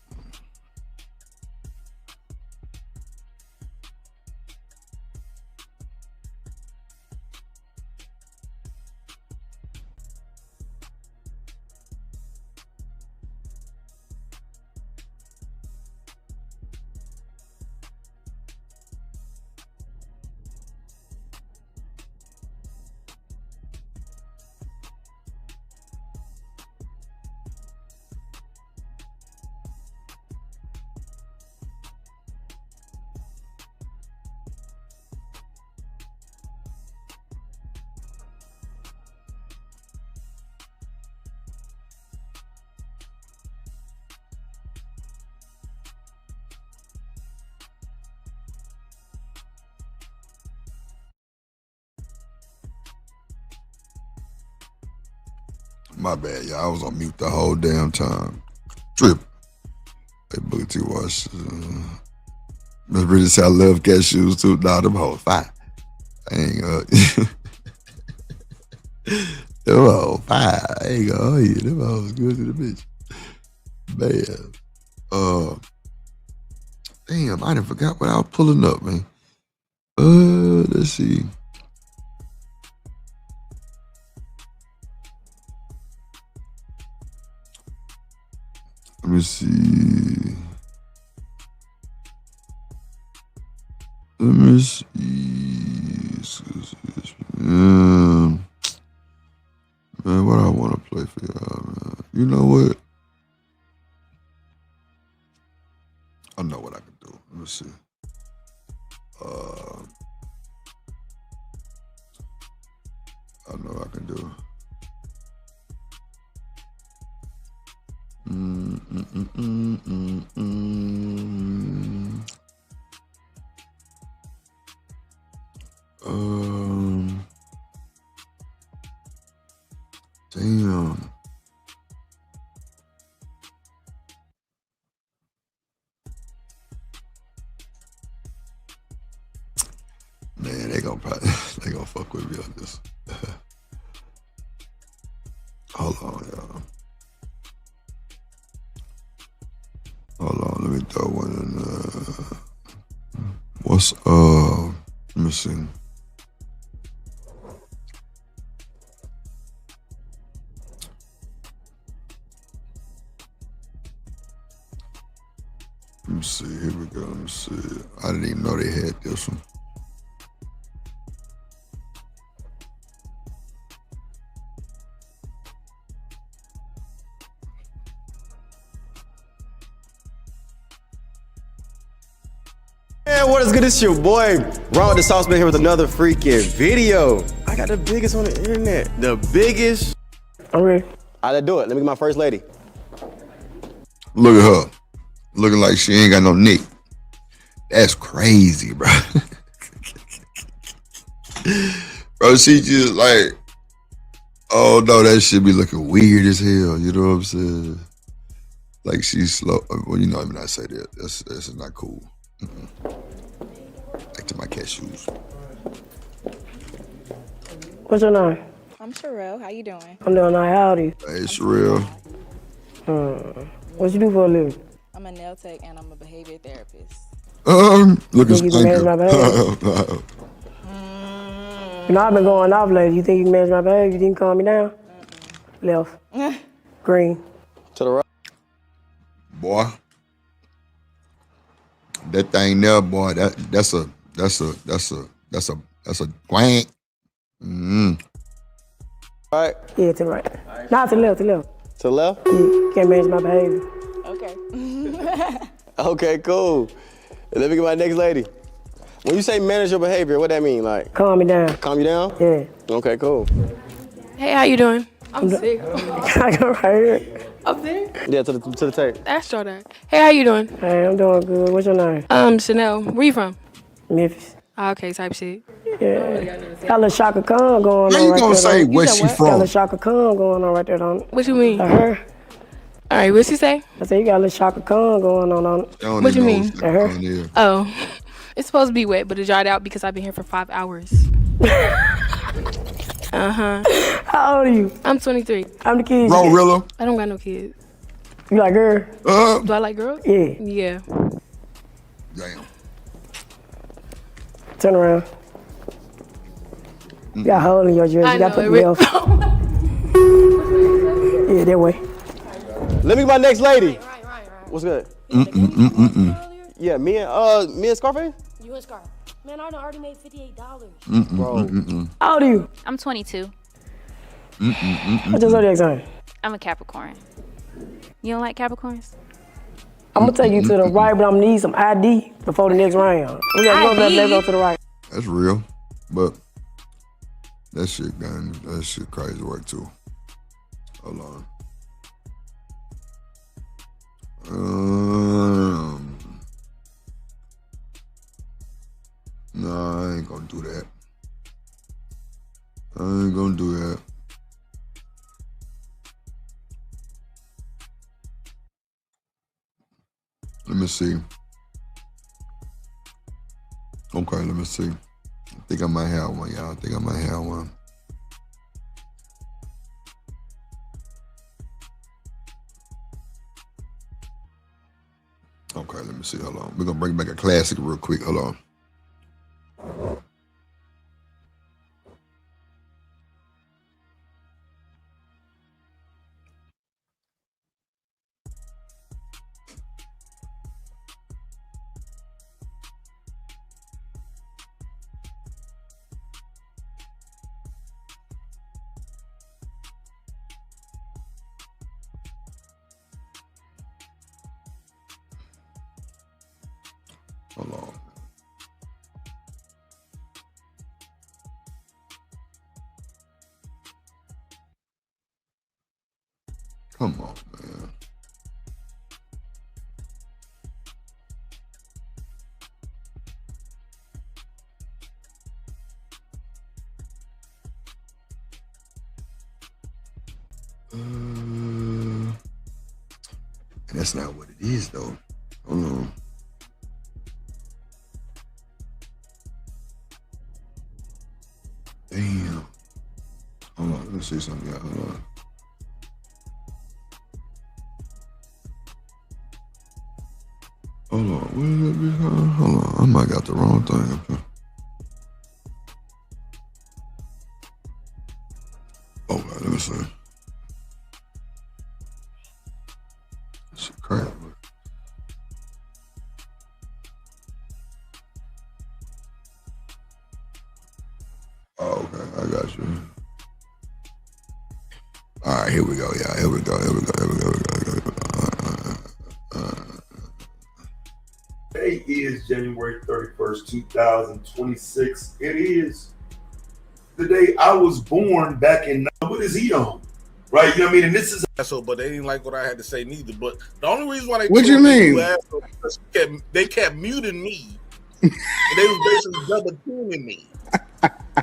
My bad, y'all. I was on mute the whole damn time. Trip. Hey, Booker T. Wash. Miss Bridget said I love cashews too. Nah, them hoes fire. I ain't gonna. Them hoes fire. I ain't gonna. Oh, yeah, them hoes good to the bitch. Man. Damn, I done forgot what I was pulling up, man. Let's see. Let me see. Man, what I want to play for y'all, man. You know what? I know what I can do. Let me see. I know what I can do. Damn. Man, they gonna fuck with me on this. Hold on, y'all. Hold on, let me throw one in. What's let me see. Let me see. Here we go. Let me see. I didn't even know they had this one. Man, what is good? It's your boy, Ron the Sauceman here with another freaking video. I got the biggest on the internet. The biggest. Okay. I'll do it. Let me get my first lady. Look at her. Looking like she ain't got no neck. That's crazy, bro. Bro, she just like, oh no, that shit be looking weird as hell. You know what I'm saying? Like she's slow. Well, you know, I mean, I say that. That's not cool. Back to my cashews. What's your name? I'm Sherelle. How you doing? I'm doing all right. How old are you? Hey, Sherelle. What you do for a living? I'm a nail tech and I'm a behavior therapist. Looking You can manage my behavior? You know, I've been going off lately. You think you can manage my behavior? You think you can calm me down? Left. Green. To the right. Boy. That thing there, boy, that's a wank. Right? Yeah, to the right. Not to the left, to the left. To the left? You can't manage my behavior. Okay. Okay, cool. Let me get my next lady. When you say manage your behavior, what that mean? Like calm me down. Calm you down? Yeah. Okay, cool. Hey, how you doing? I'm sick. I go right here. Up there? Yeah, to the tape. That's Jordan. Hey, how you doing? Hey, I'm doing good. What's your name? Chanel. Where you from? Memphis. Okay, type shit. Yeah. Got a little Shaka Khan going How on you right gonna there. say where she Got a from? little Shaka Khan going on right there, don't it? What you mean? Her. All right, what she say? I said you got a little Shaka Khan going on it. What you mean? Her. Oh, it's supposed to be wet, but it dried out because I've been here for 5 hours. Uh-huh. How old are you? I'm 23. How many kids? Rilla. I don't got no kids. You like girl? Do I like girls? Yeah. Yeah. Damn. Turn around. You got a hole in your dress. I You got to know, put the left. Yeah, that way. Let me get my next lady. What's good? Yeah, me and Scarface? You and Scar. Man, I already made $58. Bro. How old are you? I'm 22. What's your zodiac sign? I'm a Capricorn. You don't like Capricorns? I'm gonna take you to the right, but I'm gonna need some ID before the next round. We gotta go there, let's go to the right. That's real, but that shit, man, that shit crazy work too. Hold on. No, I ain't gonna do that. I ain't gonna do that. Let me see. Okay, let me see. I think I might have one, y'all. I think I might have one. Okay, let me see. Hold on. We're going to bring back a classic real quick. Hold on. Hold on. Come on, man. That's not what it is, though. Hold on. Damn. Hold on, let me see something, y'all. Hold on. Hold on, where did it be? Hold on, I might got the wrong thing up here. Okay, let me see. Shit crazy. Oh, okay, I got you. All right, here we go, y'all. Here we go. Today is January 31st, 2026. It is the day I was born back in, what is he on? Right, you know what I mean? And this is So, but they didn't like what I had to say neither. But the only reason why they What you told me mean? to ask them was they kept muting me, and they was basically double teaming me.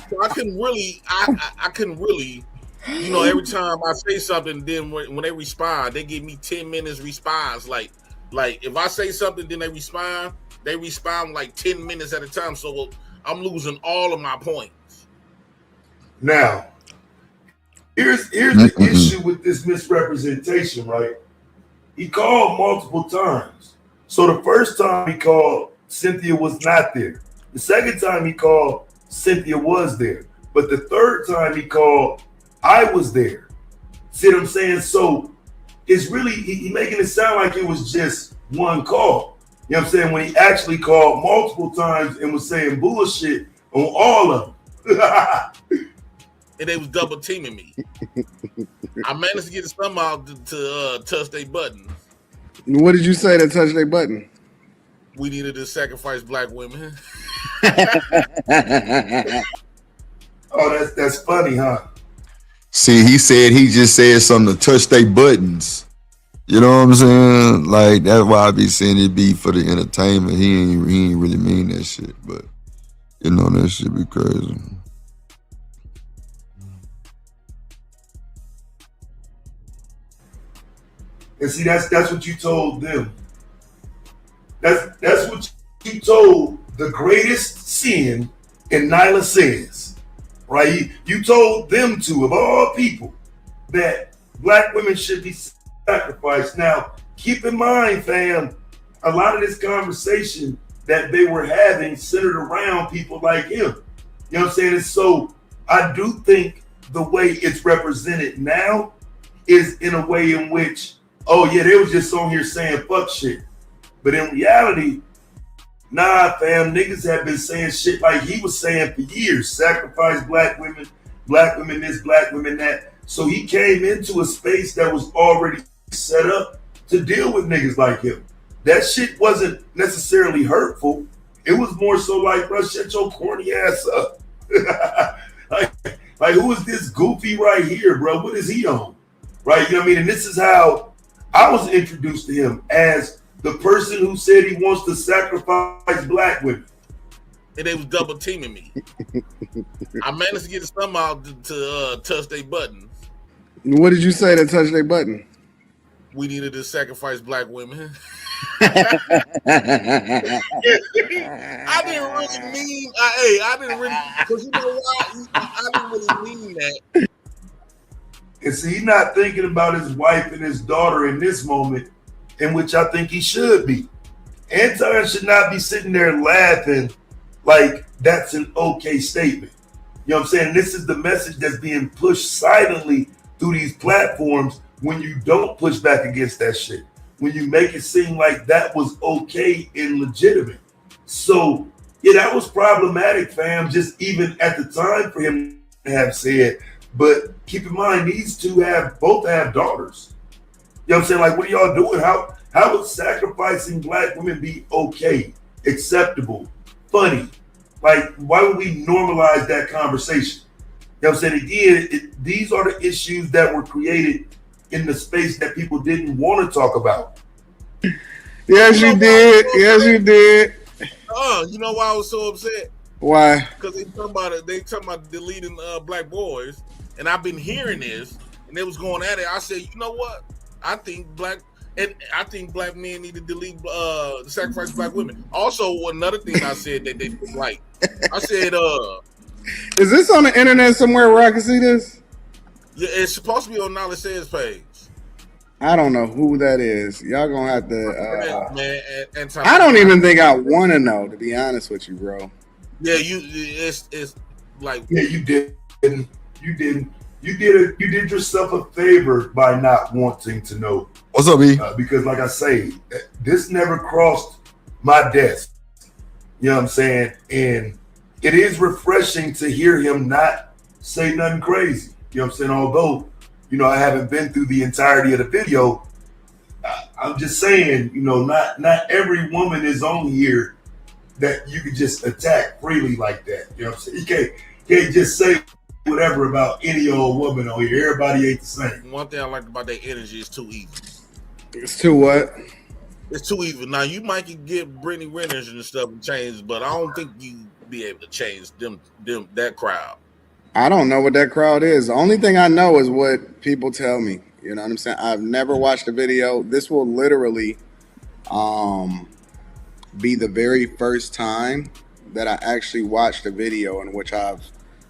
So I couldn't really, I couldn't really, you know, every time I say something, then when they respond, they give me 10 minutes response. Like if I say something, then they respond like 10 minutes at a time. So I'm losing all of my points. now. Here's the issue with this misrepresentation, right? He called multiple times. So the first time he called, Cynthia was not there. The second time he called, Cynthia was there. But the third time he called, I was there. See what I'm saying? So it's really, he making it sound like it was just one call. You know what I'm saying? When he actually called multiple times and was saying bullshit on all of them. And they was double teaming me. I managed to get some out to touch their button. What did you say to touch their button? We needed to sacrifice black women. Oh, that's funny, huh? See, he said he just said something to touch their buttons. You know what I'm saying? Like, that's why I be saying it be for the entertainment. He ain't really mean that shit, but you know, that shit be crazy. And see, that's what you told them. That's what you told the greatest sin in Nyla Says, right? You told them to, of all people, that black women should be sacrificed. Now, keep in mind, fam, a lot of this conversation that they were having centered around people like him. You know what I'm saying? And so I do think the way it's represented now is in a way in which, oh yeah, they was just on here saying fuck shit. But in reality, nah, fam, niggas have been saying shit like he was saying for years. Sacrifice black women this, black women that. So he came into a space that was already set up to deal with niggas like him. That shit wasn't necessarily hurtful. It was more so like, bro, shut your corny ass up. like who is this goofy right here, bro? What is he on? Right? You know what I mean? And this is how I was introduced to him, as the person who said he wants to sacrifice black women. And they was double teaming me. I managed to get some out to touch their button. What did you say to touch their button? We needed to sacrifice black women. I didn't really mean. I didn't really, because you know why? I didn't really mean that. And see, he's not thinking about his wife and his daughter in this moment, in which I think he should be. Anton should not be sitting there laughing like that's an okay statement. You know what I'm saying? This is the message that's being pushed silently through these platforms when you don't push back against that shit. When you make it seem like that was okay and legitimate. So, yeah, that was problematic, fam, just even at the time for him to have said. But keep in mind, these two both have daughters. You know what I'm saying? Like, what are y'all doing? How would sacrificing black women be okay, acceptable, funny? Like, why would we normalize that conversation? You know what I'm saying? Again, these are the issues that were created in the space that people didn't want to talk about. Yes, you did. Yes, you did. You know why I was so upset? Why? Because they talking about deleting black boys, and I've been hearing this, and they was going at it. I said, you know what? I think black men need to delete sacrifice black women. Also, another thing I said that they didn't like. I said, is this on the internet somewhere where I can see this? Yeah, it's supposed to be on Knowledge Says page. I don't know who that is. Y'all gonna have to. Man, I don't even think I want to know, to be honest with you, bro. Yeah, it's like you didn't. You did yourself a favor by not wanting to know. What's up, B? Because, like I say, this never crossed my desk. You know what I'm saying? And it is refreshing to hear him not say nothing crazy. You know what I'm saying? Although, you know, I haven't been through the entirety of the video. I'm just saying, you know, not every woman is on here that you can just attack freely like that. You know what I'm saying? You can't just say whatever about any old woman on here. Everybody ain't the same. One thing I like about their energy is too evil. It's too what? It's too evil. Now you might can get Brittany Renners and stuff and change, but I don't think you be able to change them that crowd. I don't know what that crowd is. The only thing I know is what people tell me. You know what I'm saying? I've never watched a video. This will literally be the very first time that I actually watched a video in which I've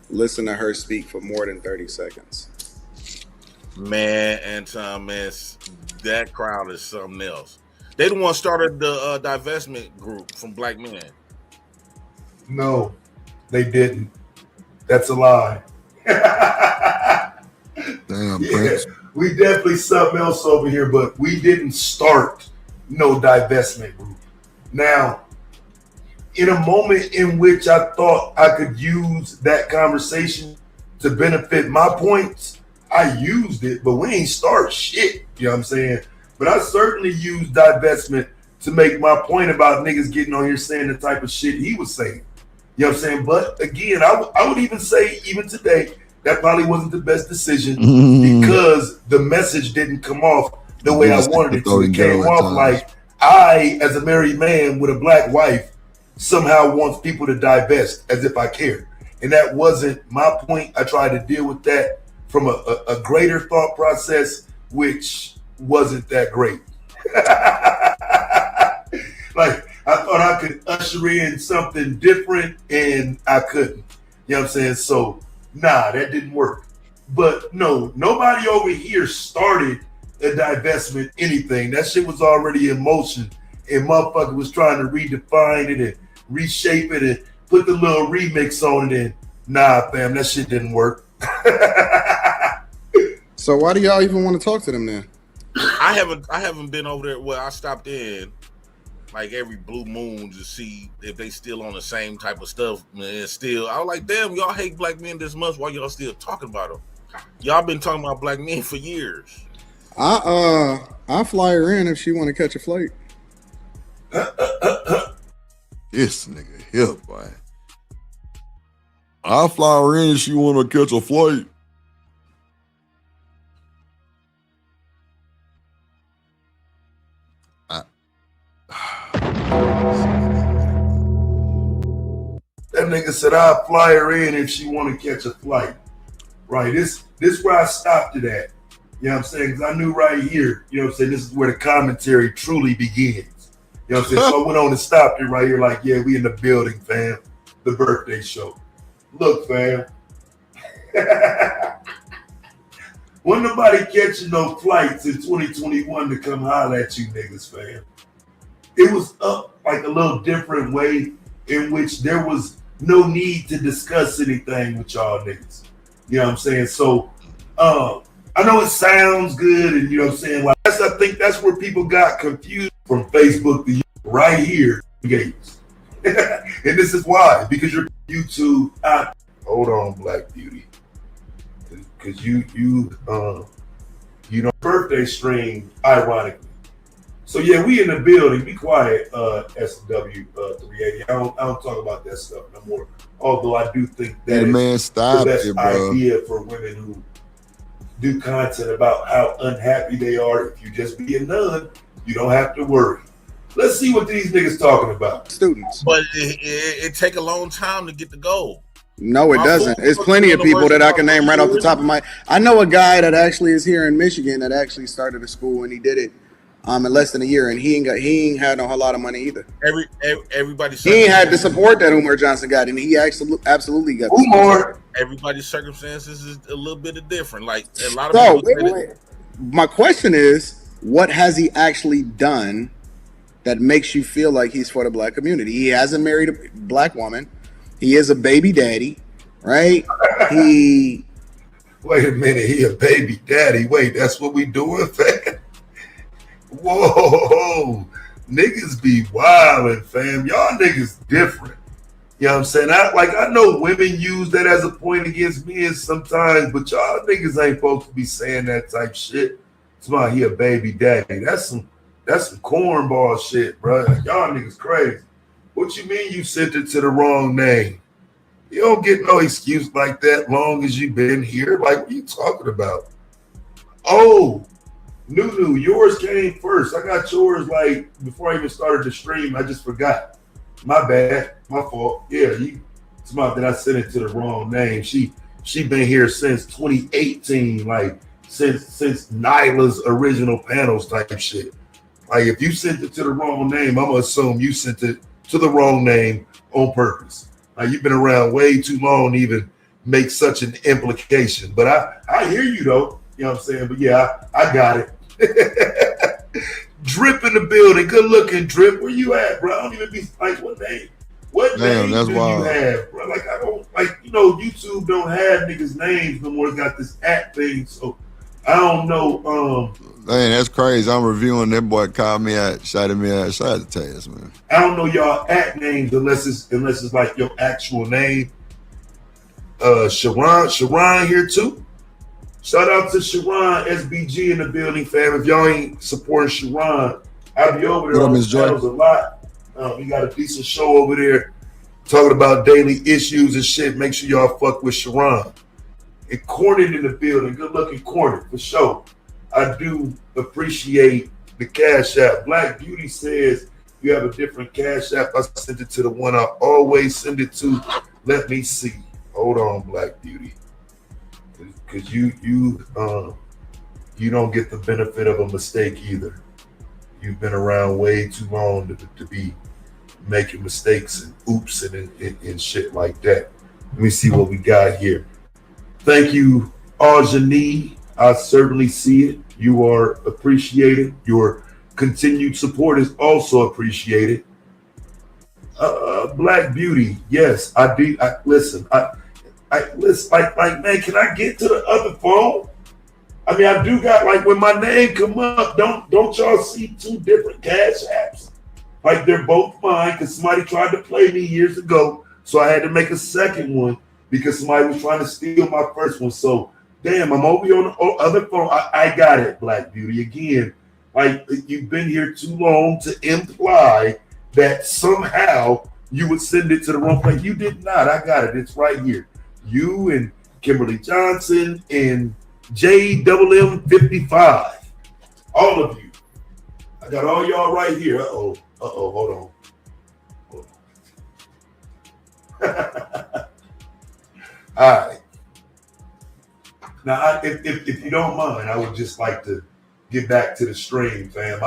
listened to her speak for more than 30 seconds. Man, Anton, man, that crowd is something else. They the one started the divestment group from black men. No, they didn't. That's a lie. Damn, yeah, Prince. we definitely something else over here, but we didn't start no divestment group. Now, in a moment in which I thought I could use that conversation to benefit my points, I used it, but we ain't start shit. You know what I'm saying? But I certainly used divestment to make my point about niggas getting on here saying the type of shit he was saying. You know what I'm saying? But again, I would even say, even today, that probably wasn't the best decision because the message didn't come off the way I wanted it to. It came off like I, as a married man with a black wife, somehow wants people to divest as if I care. And that wasn't my point. I tried to deal with that from a greater thought process, which wasn't that great. Like, I thought I could usher in something different, and I couldn't. You know what I'm saying? So, nah, that didn't work. But no, nobody over here started a divestment anything. That shit was already in motion, and motherfucker was trying to redefine it and reshape it and put the little remix on it. And nah, fam, that shit didn't work. So why do y'all even want to talk to them then? I haven't been over there. Well, I stopped in like every blue moon to see if they still on the same type of stuff. Man, still, I was like, damn, y'all hate black men this much. Why y'all still talking about them? Y'all been talking about black men for years. I'll fly her in if she want to catch a flight. This nigga here, boy. I'll fly her in if she want to catch a flight. That nigga said I'll fly her in if she want to catch a flight. Right, this where I stopped it at. You know what I'm saying? Because I knew right here, you know what I'm saying, this is where the commentary truly begins. You know what I'm saying? So I went on and stopped it right here, like, yeah, we in the building, fam. The birthday show. Look, fam. Wasn't nobody catching no flights in 2021 to come holler at you niggas, fam. It was up like a little different way in which there was no need to discuss anything with y'all niggas. You know what I'm saying? So I know it sounds good, and you know what I'm saying? Like I think that's where people got confused from Facebook to right here. Gates. And this is why, because your YouTube hold on, Black Beauty. Because you know, birthday stream, ironically. So yeah, we in the building. Be quiet, SW 380. I don't talk about that stuff no more. Although I do think that is the best idea for women who do content about how unhappy they are. If you just be a nun, you don't have to worry. Let's see what these niggas talking about. Students. But it take a long time to get the goal. No, it doesn't. There's plenty of people that I can name right off the top of my. I know a guy that actually is here in Michigan that actually started a school and he did it in less than a year, and he ain't had no whole lot of money either. Everybody's he ain't had the support that Umar Johnson got, and he absolutely got the support. Everybody's circumstances is a little bit different. Like a lot of people. My question is, what has he actually done that makes you feel like he's for the black community? He hasn't married a black woman. He is a baby daddy, right? He. Wait a minute, he a baby daddy. Wait, that's what we doing, fam? Whoa, niggas be wildin', fam. Y'all niggas different. You know what I'm saying? I know women use that as a point against men sometimes, but y'all niggas ain't supposed to be saying that type shit. It's about he a baby daddy. That's some cornball shit, bro. Y'all niggas crazy. What you mean you sent it to the wrong name? You don't get no excuse like that long as you been here. Like, what are you talking about? Oh, Nunu, yours came first. I got yours like before I even started the stream. I just forgot. My bad. My fault. Yeah, it's about that I sent it to the wrong name. She been here since 2018, like since Nyla's original panels type shit. Like if you sent it to the wrong name, I'm gonna assume you sent it to the wrong name on purpose. Like you've been around way too long to even make such an implication. But I hear you though. You know what I'm saying? But yeah, I got it. Drip in the building. Good looking, Drip. Where you at, bro? I don't even be like, what name? What name do you have, bro? Like I don't YouTube don't have niggas' names no more. It's got this at thing, so I don't know. Dang, that's crazy. I'm reviewing that boy called me out, shouted me out. Shout out to Taz, man. I don't know y'all at names unless it's like your actual name. Sharon here too. Shout out to Sharon SBG in the building, fam. If y'all ain't supporting Sharon, I'll be over there on the channels a lot. We got a decent show over there talking about daily issues and shit. Make sure y'all fuck with Sharon. And Cornyn in the building. Good looking Cornyn, for sure. I do appreciate the Cash App. Black Beauty says you have a different Cash App. I sent it to the one I always send it to. Let me see. Hold on, Black Beauty. Because you don't get the benefit of a mistake either. You've been around way too long to be making mistakes and oops and shit like that. Let me see what we got here. Thank you, Ajani. I certainly see it. You are appreciated. Your continued support is also appreciated. Black Beauty, yes, I do. Listen, man, can I get to the other phone? I mean, I do got, like, when my name come up, don't y'all see two different Cash Apps? Like, they're both mine because somebody tried to play me years ago, so I had to make a second one because somebody was trying to steal my first one. So, damn, I'm over here on the other phone. I got it, Black Beauty. Again, like, you've been here too long to imply that somehow you would send it to the wrong place. You did not. I got it. It's right here. You and Kimberly Johnson and JMM55. All of you. I got all y'all right here. Hold on. All right. Now, if you don't mind, I would just like to get back to the stream, fam.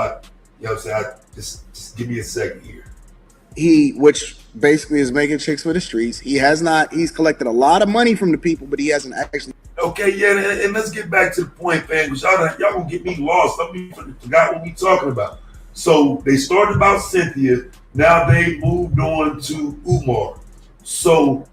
You know what I'm saying? Just give me a second here. Which basically is making chicks for the streets. He's collected a lot of money from the people, but he hasn't actually. Okay, yeah, and let's get back to the point, fam, because y'all gonna get me lost. I forgot what we talking about. So they started about Cynthia. Now they moved on to Umar. So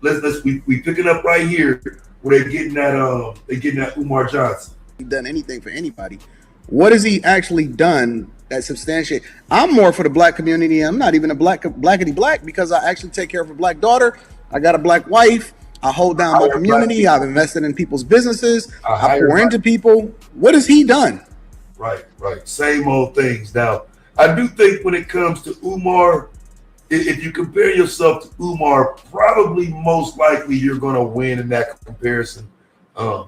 we picking up right here where they're getting that Umar Johnson. Done anything for anybody? What has he actually done that substantiate? I'm more for the black community. I'm not even a blackity black because I actually take care of a black daughter. I got a black wife. I hold down my community. I've invested in people's businesses. I pour into people. What has he done? Right. Same old things. Now, I do think when it comes to Umar, if you compare yourself to Umar, probably most likely you're going to win in that comparison,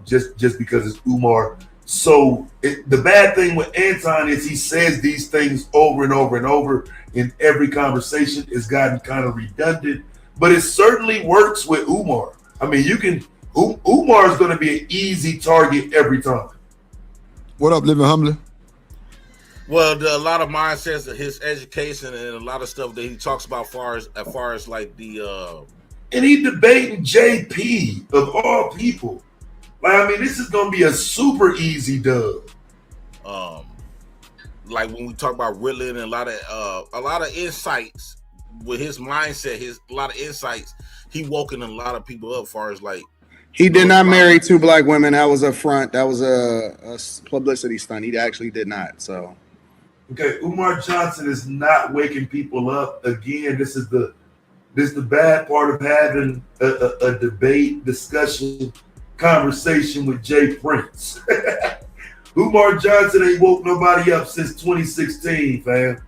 just because it's Umar. So the bad thing with Anton is he says these things over and over and over in every conversation. It's gotten kind of redundant, but it certainly works with Umar. I mean, Umar is going to be an easy target every time. What up, Living Humbly? Well, a lot of mindsets of his education and a lot of stuff that he talks about as far as like the and he debating JP of all people. Like, I mean, this is gonna be a super easy dub. Like when we talk about Ritalin and a lot of insights with his mindset, a lot of insights, he woken a lot of people up as far as like. He did not marry 2 black women. That was a front. That was a publicity stunt. He actually did not. So. Okay, Umar Johnson is not waking people up. Again, this is the bad part of having a debate, discussion, conversation with Jay Prince. Umar Johnson ain't woke nobody up since 2016, fam.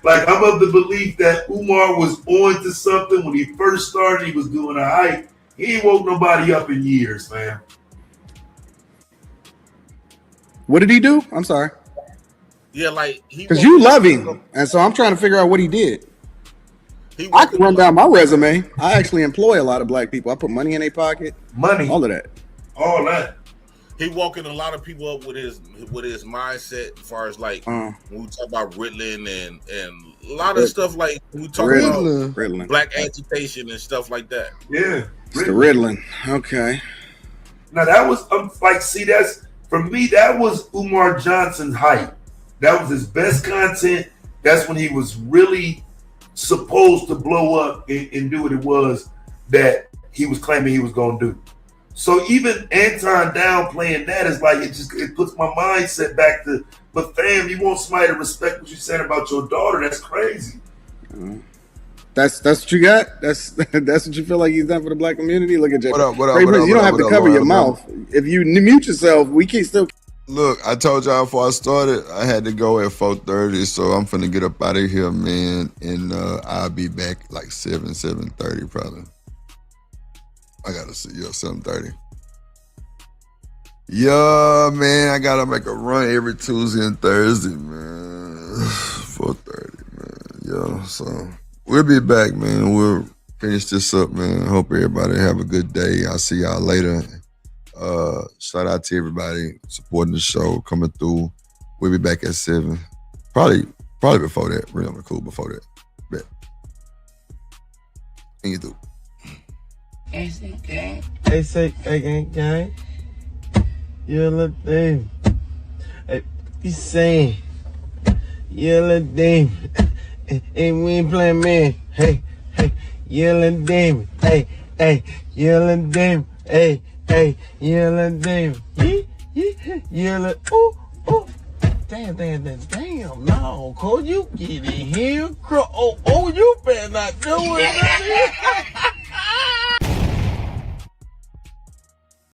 Like, I'm of the belief that Umar was on to something when he first started. He was doing a hype. He ain't woke nobody up in years, fam. What did he do? I'm sorry. Yeah, like because you love him, and so I'm trying to figure out what he did. I can run down my resume. I actually employ a lot of black people. I put money in their pocket. Money, all of that. All that. He woken a lot of people up with his mindset as far as like when we talk about Ritalin and a lot of stuff like we talk about Ritalin. Black agitation and stuff like that. Yeah, it's the Ritalin. Okay. Now that was that's for me. That was Umar Johnson's hype. That was his best content. That's when he was really supposed to blow up and do what it was that he was claiming he was going to do. So even Anton downplaying that is like it puts my mindset back to. But fam, you want somebody to respect what you're saying about your daughter? That's crazy. That's what you got. That's what you feel like he's done for the black community. Look at Jay. What up? You don't have to cover your mouth. If you mute yourself, we can still. Look, I told y'all before I started, I had to go at 4:30, so I'm finna get up out of here, man, and I'll be back like 7:30 probably. I gotta see you at 7:30. Yeah, man, I gotta make a run every Tuesday and Thursday, man. 4:30, man. Yeah, so we'll be back, man. We'll finish this up, man. Hope everybody have a good day. I'll see y'all later. Shout out to everybody supporting the show, coming through. We'll be back at 7. Probably before that. Really cool before that. Bet. And you do. Gang. You little thing. Hey, you saying? You little thing. Hey, we ain't playing man. Hey, you little damn. Hey, you little damn. Hey, you little damn. You little, ooh. Damn, no, Cole, you get in here. Oh, you better not do it.